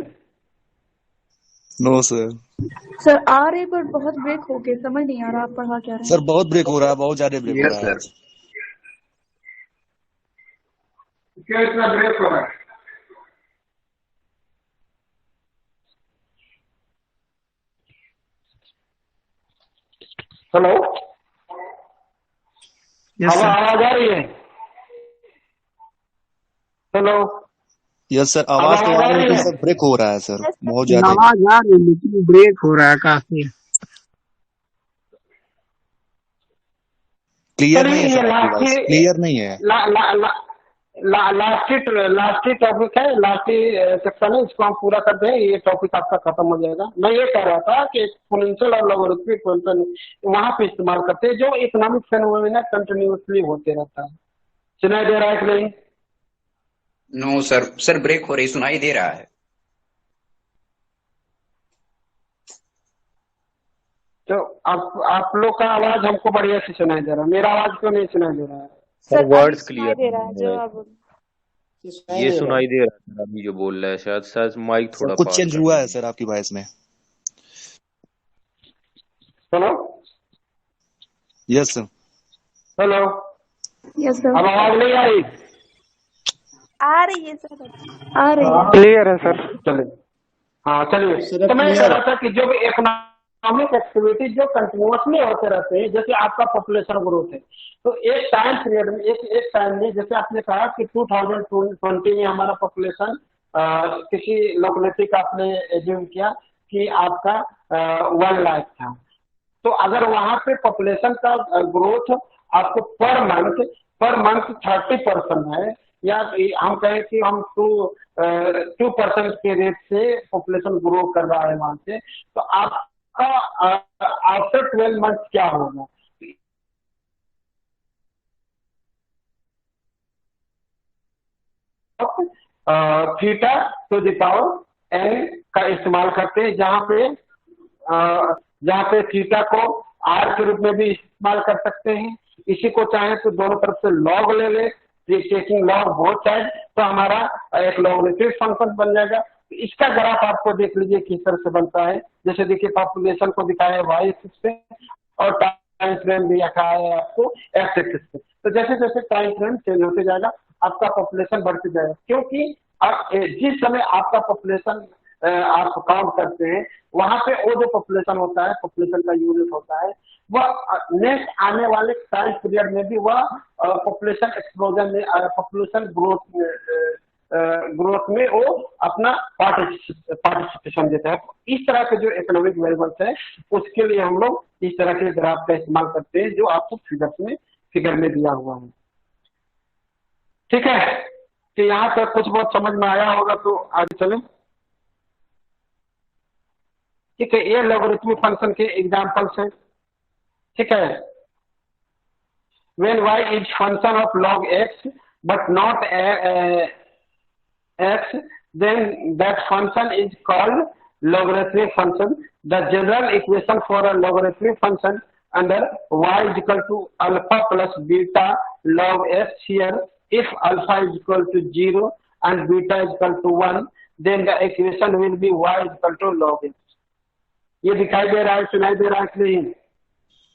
No sir. सर आ रही पर बहुत ब्रेक हो गए, समझ नहीं आ रहा आप पढ़ा क्या रहे हैं। सर बहुत ब्रेक हो रहा है, बहुत ज्यादा ब्रेक हो रहा है। क्यों इतना ब्रेक हो रहा है? Hello, yes sir. आवाज आ रही है? हेलो, यस सर, आवाज तो आ रही है लेकिन सर ब्रेक हो रहा है सर, बहुत ज्यादा। आवाज आ रही है लेकिन ब्रेक हो रहा है काफी। क्लियर नहीं है सर, आपकी वॉइस क्लियर नहीं है। लास्ट टॉपिक है, लास्ट सेक्शन है, इसको हम पूरा कर दें, ये टॉपिक आपका खत्म हो जाएगा। मैं ये कह रहा था कि एक्सपोनेंशियल और लॉगरिथमिक फंक्शन वहां पे इस्तेमाल करते हैं जो इकोनॉमिक फेनोमेना कंटिन्यूअसली होते रहता है। सुनाई दे रहा है कि नहीं? नो सर ब्रेक हो रही, सुनाई दे रहा है। तो आप लोग का आवाज हमको बढ़िया से सुनाई दे रहा है, मेरा आवाज क्यों नहीं सुनाई दे रहा है? सर वर्ड्स क्लियर दे रहा है जो आप ये सुनाई दे रहा है अभी जो बोल रहा है, शायद माइक थोड़ा कुछ चेंज हुआ है सर आपकी वॉइस में। Hello, yes sir. Hello, yes sir. अब आवाज नहीं आ रही? आ रही है सर, आ रही है। क्लियर है सर, चलिए। हाँ चलिए, तो मैं कह रहा था कि जो भी इकोनॉमिक एक्टिविटी जो कंटिन्यूअसली होते रहते हैं, जैसे आपका पॉपुलेशन ग्रोथ है, तो एक टाइम पीरियड में एक टाइम में, जैसे आपने कहा कि 2020 में हमारा पॉपुलेशन किसी लोकेलिटी का आपने एज्यूम किया कि आपका 1 लाख था, तो अगर वहां पे पॉपुलेशन का ग्रोथ आपको पर मंथ 30% है, या हम कहें कि हम 2% के रेट से पॉपुलेशन ग्रो कर रहा है वहां से, तो आपका आफ्टर 12 मंथ क्या होगा? Theta two the power n का इस्तेमाल करते हैं, जहाँ पे थीटा को r के रूप में भी इस्तेमाल कर सकते हैं। इसी को चाहे तो दोनों तरफ से लॉग ले ले, टेकिंग लॉग बोथ साइड, तो हमारा एक लॉगरिथमिक फंक्शन बन जाएगा। इसका ग्राफ आपको देख लीजिए किस तरह से बनता है। जैसे देखिए पॉपुलेशन को दिखाया है y एक्सिस पे और टाइम फ्रेम भी रखा है आपको x एक्सिस पे। तो जैसे जैसे टाइम फ्रेम चेंज होते जाएगा आपका पॉपुलेशन बढ़ते जाएगा, क्योंकि जिस समय आपका पॉपुलेशन आप काउंट करते हैं वहां पे वो जो पॉपुलेशन होता है, पॉपुलेशन का यूनिट होता है, वह नेक्स्ट आने वाले टाइम पीरियड में भी वह पॉपुलेशन एक्सप्लोजन में, पॉपुलेशन ग्रोथ में वो अपना पार्टिसिपेशन देता है। इस तरह के जो इकोनॉमिक वेरिएबल्स है उसके लिए हम लोग इस तरह के ग्राफ का इस्तेमाल करते हैं जो आपको फिगर में दिया हुआ है। ठीक है, तो यहाँ तक कुछ बहुत समझ में आया होगा, तो आगे चलें। ठीक है, ये लॉगरिथमिक फंक्शन के एग्जांपल्स हैं। ठीक है, when y is function of log x but not x, then that function is called logarithmic function. The general equation for a logarithmic function under y is equal to alpha plus beta log x here. If alpha is equal to 0 and beta is equal to 1, then the equation will be y is equal to log x. ये दिखाई दे रहा है, सुनाई दे रहा है कि नहीं?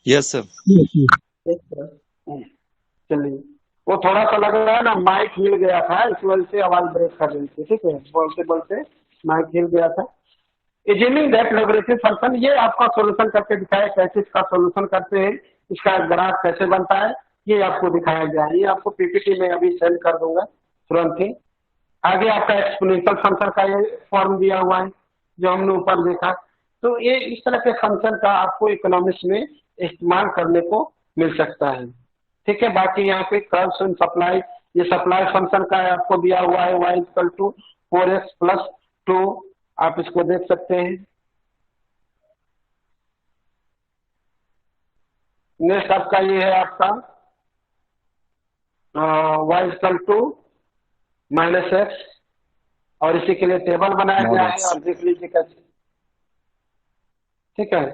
Yes sir. चलिए, वो थोड़ा सा लग रहा है ना, माइक हिल गया था, इस वजह से आवाज ब्रेक कर रही थी। ठीक है, बोलते बोलते माइक हिल गया था। Assuming that logarithmic फंक्शन, ये आपका सॉल्यूशन करके दिखाया, कैसे इसका सॉल्यूशन करते हैं, इसका ग्राफ कैसे बनता है, ये आपको दिखाया गया है। ये आपको पीपीटी में अभी सेंड कर दूंगा तुरंत ही। आगे आपका एक्सपोनेंशियल फंक्शन का ये फॉर्म दिया हुआ है जो हमने ऊपर देखा। तो ये इस तरह के फंक्शन का आपको इकोनॉमिक्स में इस्तेमाल करने को मिल सकता है। ठीक है, बाकी यहाँ पे कर्व्स एंड सप्लाई, ये सप्लाई फंक्शन का आपको दिया हुआ है, y equal to 4x plus 2, आप इसको देख सकते हैं। नेक्स्ट आपका ये है आपका y इक्वल टू -x, और इसी के लिए टेबल बनाया गया है, और देख लीजिए कैसे। ठीक है,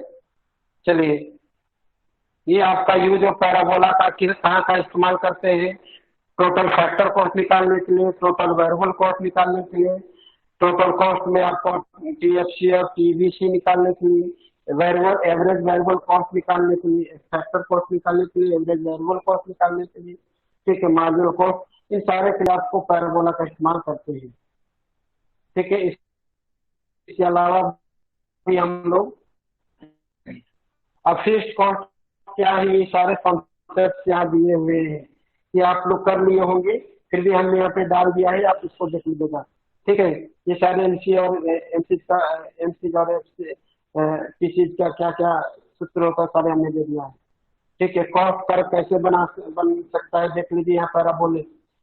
चलिए, ये आपका यूज ऑफ पैराबोला का कहाँ का इस्तेमाल करते हैं? टोटल फैक्टर कॉस्ट निकालने के लिए, टोटल वेरिएबल कॉस्ट निकालने के लिए, टोटल कॉस्ट में आपको टीएफसी और टीवीसी निकालने के लिए, वेरिएबल एवरेज वेरिएबल कॉस्ट निकालने के लिए, फैक्टर कॉस्ट निकालने के लिए, एवरेज वेरिएबल कॉस्ट निकालने के लिए, ठीक है, मार्जिनल कॉस्ट, इन सारे के लिए आपको पैराबोला का इस्तेमाल करते हैं। ठीक है, इसके अलावा भी हम लोग अब फिक्स्ड कॉस्ट क्या है, ये सारे कॉन्सेप्ट यहाँ दिए हुए हैं, ये आप लोग कर लिए होंगे, फिर भी हमने यहाँ पे डाल दिया है, आप इसको देख लीजिएगा। ठीक है, ये सारे एमसी और एमसी और पीसी का क्या क्या सूत्र होता है, सारे हमने दे दिया है। ठीक है, कॉस्ट पर कैसे बन सकता है देख लीजिए, यहाँ पर बोले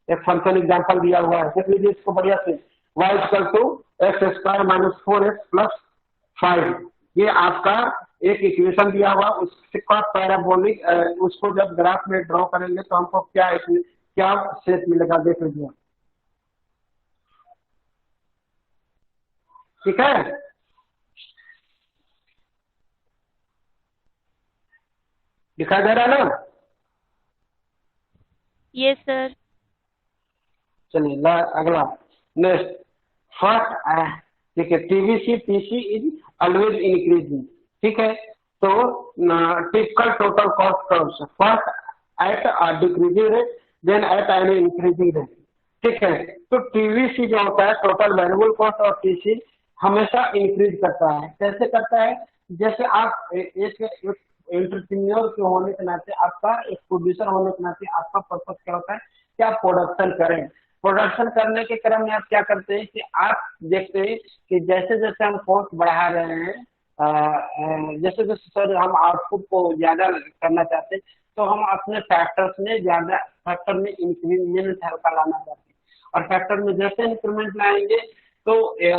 एक फंक्शन एग्जाम्पल दिया हुआ है, देख लीजिए इसको बढ़िया से। y equal to x² minus 4x plus 5, ये आपका एक इक्वेशन दिया हुआ, उसका पैराबोलिक, उसको जब ग्राफ में ड्रॉ करेंगे तो हमको क्या शेप मिलेगा देख लीजिए। ठीक है, दिखाई दे रहा है ना? Yes sir. चलिए अगला, नेक्स्ट फर्स्ट, ठीक है, TVC PC is always increasing. ठीक है, तो typical total cost curves, first at a decreasing rate, then at an increasing rate. ठीक है, तो टीवीसी जो होता है टोटल वेरिएबल कॉस्ट, और टीसी हमेशा इंक्रीज करता है। कैसे करता है? जैसे आप एक एंटरप्रेन्योर के होने के नाते, आपका एक प्रोड्यूसर होने के नाते आपका पर्पस क्या होता है कि आप प्रोडक्शन करें। प्रोडक्शन करने के क्रम में आप क्या करते हैं कि आप देखते हैं कि जैसे जैसे हम कॉस्ट बढ़ा रहे हैं, जैसे जैसे सर हम आउटपुट को ज्यादा करना चाहते हैं, तो हम अपने फैक्टर्स में ज्यादा फैक्टर में इंक्रीमेंट हल्का लाना चाहते हैं, और फैक्टर में जैसे इंक्रीमेंट लाएंगे तो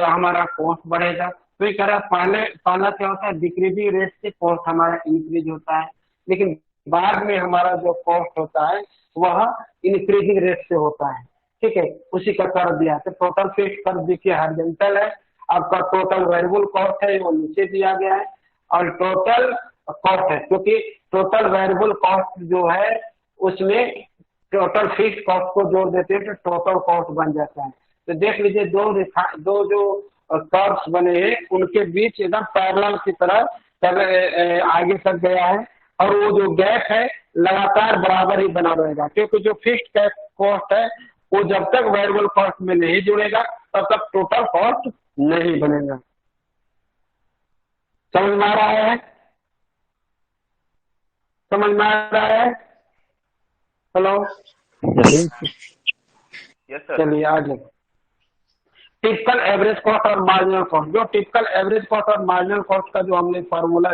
हमारा कॉस्ट बढ़ेगा। तो ये कह रहा पहला क्या होता है, डिक्रीजिंग रेट से कॉस्ट हमारा इंक्रीज होता है, लेकिन बाद में हमारा जो कॉस्ट होता है वह इंक्रीजिंग रेट से होता है। ठीक है, उसी का कर्व दिया है। तो टोटल फिक्स्ड कर्व देखिए हॉरिजॉन्टल है, आपका टोटल वेरिएबल कॉस्ट है वो नीचे दिया गया है, और टोटल कॉस्ट है, क्योंकि टोटल वेरिएबल कॉस्ट जो है उसमें टोटल फिक्स्ड कॉस्ट को जोड़ देते हैं तो टोटल कॉस्ट बन जाता है। तो देख लीजिए दो जो कर्व्स बने हैं उनके बीच एकदम पैरेलल की तरह आगे तक गया है, और वो जो गैप है लगातार बराबर ही बना रहेगा, क्योंकि जो फिक्स्ड कॉस्ट है वो जब तक वेरिएबल कॉस्ट में नहीं जुड़ेगा तब तक टोटल कॉस्ट नहीं बनेगा। समझ में आ रहा है? समझ में आ रहा है? Hello, yes sir. चलिए आगे। टिपिकल एवरेज कॉस्ट और मार्जिनल कॉस्ट। जो टिपिकल एवरेज कॉस्ट और मार्जिनल कॉस्ट का जो हमने फार्मूला,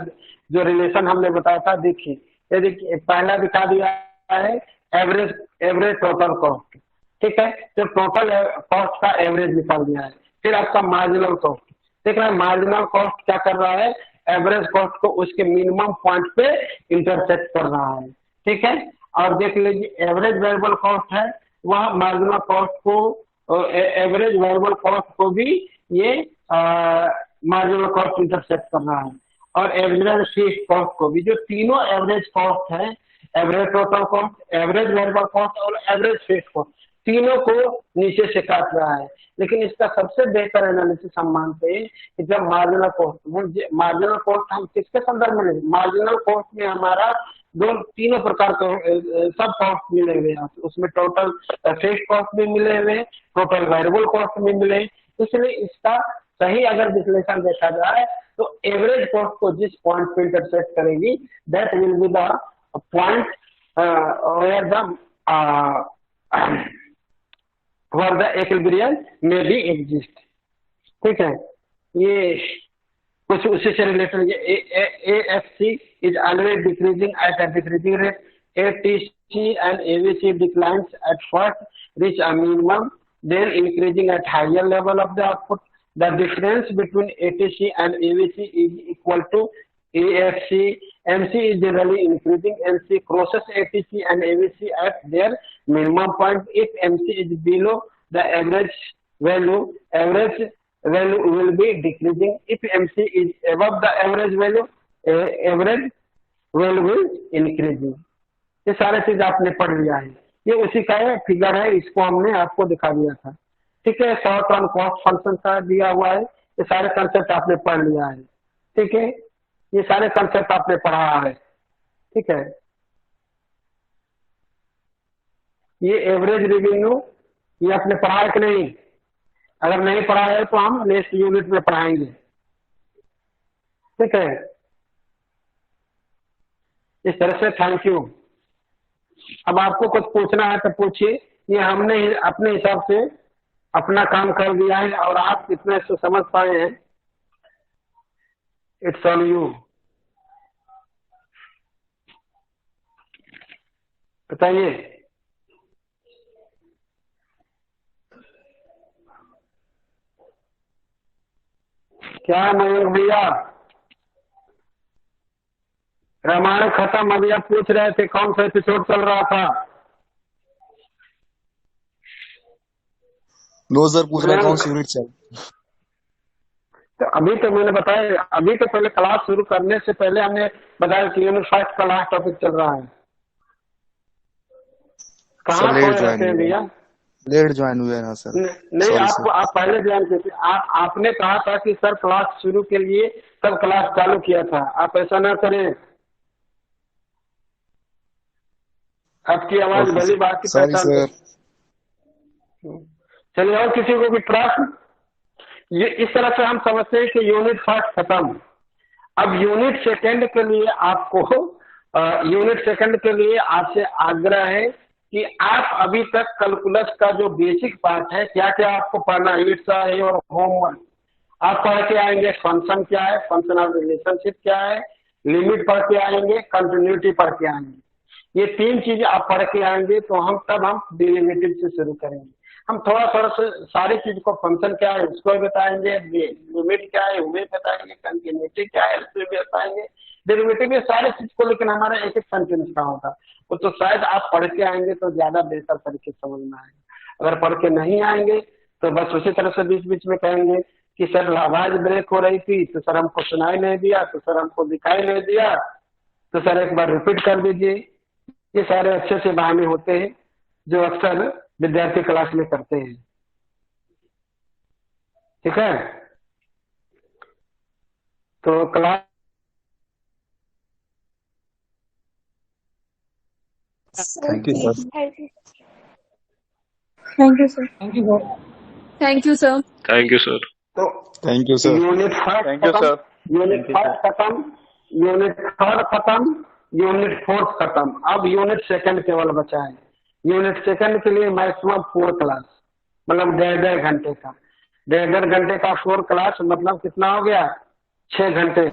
जो रिलेशन हमने बताया था, देखिए ये देखिए पहला दिखा दिया है एवरेज टोटल कॉस्ट, ठीक है। तो टोटल कॉस्ट का एवरेज निकाल दिया है। फिर आपका मार्जिनल कॉस्ट, देख रहे हैं मार्जिनल कॉस्ट क्या कर रहा है, एवरेज कॉस्ट को उसके मिनिमम पॉइंट पे इंटरसेक्ट कर रहा है, ठीक है। और देख लीजिए एवरेज वेरिएबल कॉस्ट है, वह मार्जिनल कॉस्ट को, एवरेज वेरिएबल कॉस्ट को भी ये मार्जिनल कॉस्ट इंटरसेक्ट कर रहा है, और एवरेज फिक्स्ड कॉस्ट को भी। जो तीनों एवरेज कॉस्ट है, average total cost, average variable cost और एवरेज फिक्स्ड कॉस्ट, तीनों को नीचे से काट रहा है। लेकिन इसका सबसे बेहतर एनालिसिस हम मानते हैं कि जब मार्जिनल कॉस्ट हम किसके संदर्भ में लेंगे, मार्जिनल कॉस्ट में हमारा तीनों प्रकार के सब कॉस्ट मिले हुए हैं, उसमें टोटल फिक्स्ड कॉस्ट भी मिले हुए, टोटल वेरिएबल कॉस्ट भी मिले। इसलिए इसका सही अगर विश्लेषण देखा जाए तो एवरेज कॉस्ट को जिस पॉइंट पे इंटरसेक्ट करेगी, that will be the point where the equilibrium may be exist, ठीक है। ये कुछ उसी से related, AFC is always decreasing at a decreasing rate. ATC and AVC declines at first, reach a minimum, then increasing at higher level of the output. The difference between ATC and AVC is equal to AFC. MC is generally increasing. MC crosses ATC and AVC at their minimum point. If MC is below the average value will be decreasing. If MC is above the average value will be increasing. ये सारे चीज आपने पढ़ लिया है, ये उसी का फिगर है, इसको हमने आपको दिखा दिया था, ठीक है। शॉर्ट टर्म कॉस्ट फंक्शन का दिया हुआ है, ये सारे कंसेप्ट आपने पढ़ लिया है, ठीक है। ये सारे कंसेप्ट आपने पढ़ा है, ठीक है। ये एवरेज रेवेन्यू ये आपने पढ़ा है कि नहीं? अगर नहीं पढ़ा है तो हम नेक्स्ट यूनिट में पढ़ाएंगे, ठीक है। इस तरह से थैंक यू। अब आपको कुछ पूछना है तो पूछिए, ये हमने अपने हिसाब से अपना काम कर दिया है और आप कितने से समझ पाए हैं, इट्स ऑन यू। बताइए। क्या मयूर भैया, रामायण खत्म, अभी आप पूछ रहे थे कौन सा एपिसोड चल रहा था? नो सर, पूछ रहे कौन सी यूनिट चल। तो अभी तो मैंने बताया, अभी तो पहले क्लास शुरू करने से पहले हमने बताया कि यूनिट 5 का लास्ट टॉपिक चल रहा है। कहाँ रहते हैं भैया? लेट ज्वाइन हुए ना सर। नहीं, आप पहले ज्वाइन किए थे। आपने कहा था कि सर क्लास शुरू के लिए तब क्लास चालू किया था, आप ऐसा ना करें। आपकी आवाज भली बात की पहचान। चलिए, और किसी को भी प्रश्न? ये इस तरह से हम समझते हैं कि यूनिट 5 खत्म। अब यूनिट सेकंड के लिए आपसे आग्रह है कि आप अभी तक कैलकुलस का जो बेसिक पार्ट है, क्या क्या आपको पढ़ना है, इट्स है और होमवर्क आप पढ़ के आएंगे। फंक्शन क्या है, फंक्शन ऑफ रिलेशनशिप क्या है, लिमिट पढ़ के आएंगे, कंटिन्यूटी पढ़ के आएंगे। ये 3 चीजें आप पढ़ के आएंगे तो हम डेरिवेटिव से शुरू करेंगे। हम थोड़ा थोड़ा सारी चीज को, फंक्शन क्या है उसको भी बताएंगे, लिमिट क्या है वो भी बताएंगे, कंटिन्यूटी क्या है उसको भी बताएंगे, डेरिवेटिव, ये सारी चीज को। लेकिन हमारा एक सेंटेंस का होगा वो तो शायद आप पढ़ के आएंगे तो ज्यादा बेहतर तरीके से समझ में आएगा। अगर पढ़ के नहीं आएंगे तो बस उसी तरह से बीच बीच में कहेंगे कि सर आवाज ब्रेक हो रही थी, तो सर हमको सुनाई नहीं दिया, तो सर हमको दिखाई नहीं दिया, तो सर एक बार रिपीट कर दीजिए। ये सारे अच्छे से बहाने होते हैं जो अक्सर विद्यार्थी क्लास में करते हैं, ठीक है। तो class thank you sir. Thank you sir. Thank you sir. Thank you sir. Thank you sir. तो thank you sir. Unit first thank you खत्म, सर। यूनिट फर्स्ट खत्म, यूनिट थर्ड खत्म, यूनिट फोर्थ खत्म। अब यूनिट सेकंड केवल बचा है। यूनिट सेकंड के लिए मैक्सिमम 4 क्लास, मतलब 1.5 घंटे का, 1.5 घंटे का 4 क्लास मतलब कितना हो गया, 6 घंटे।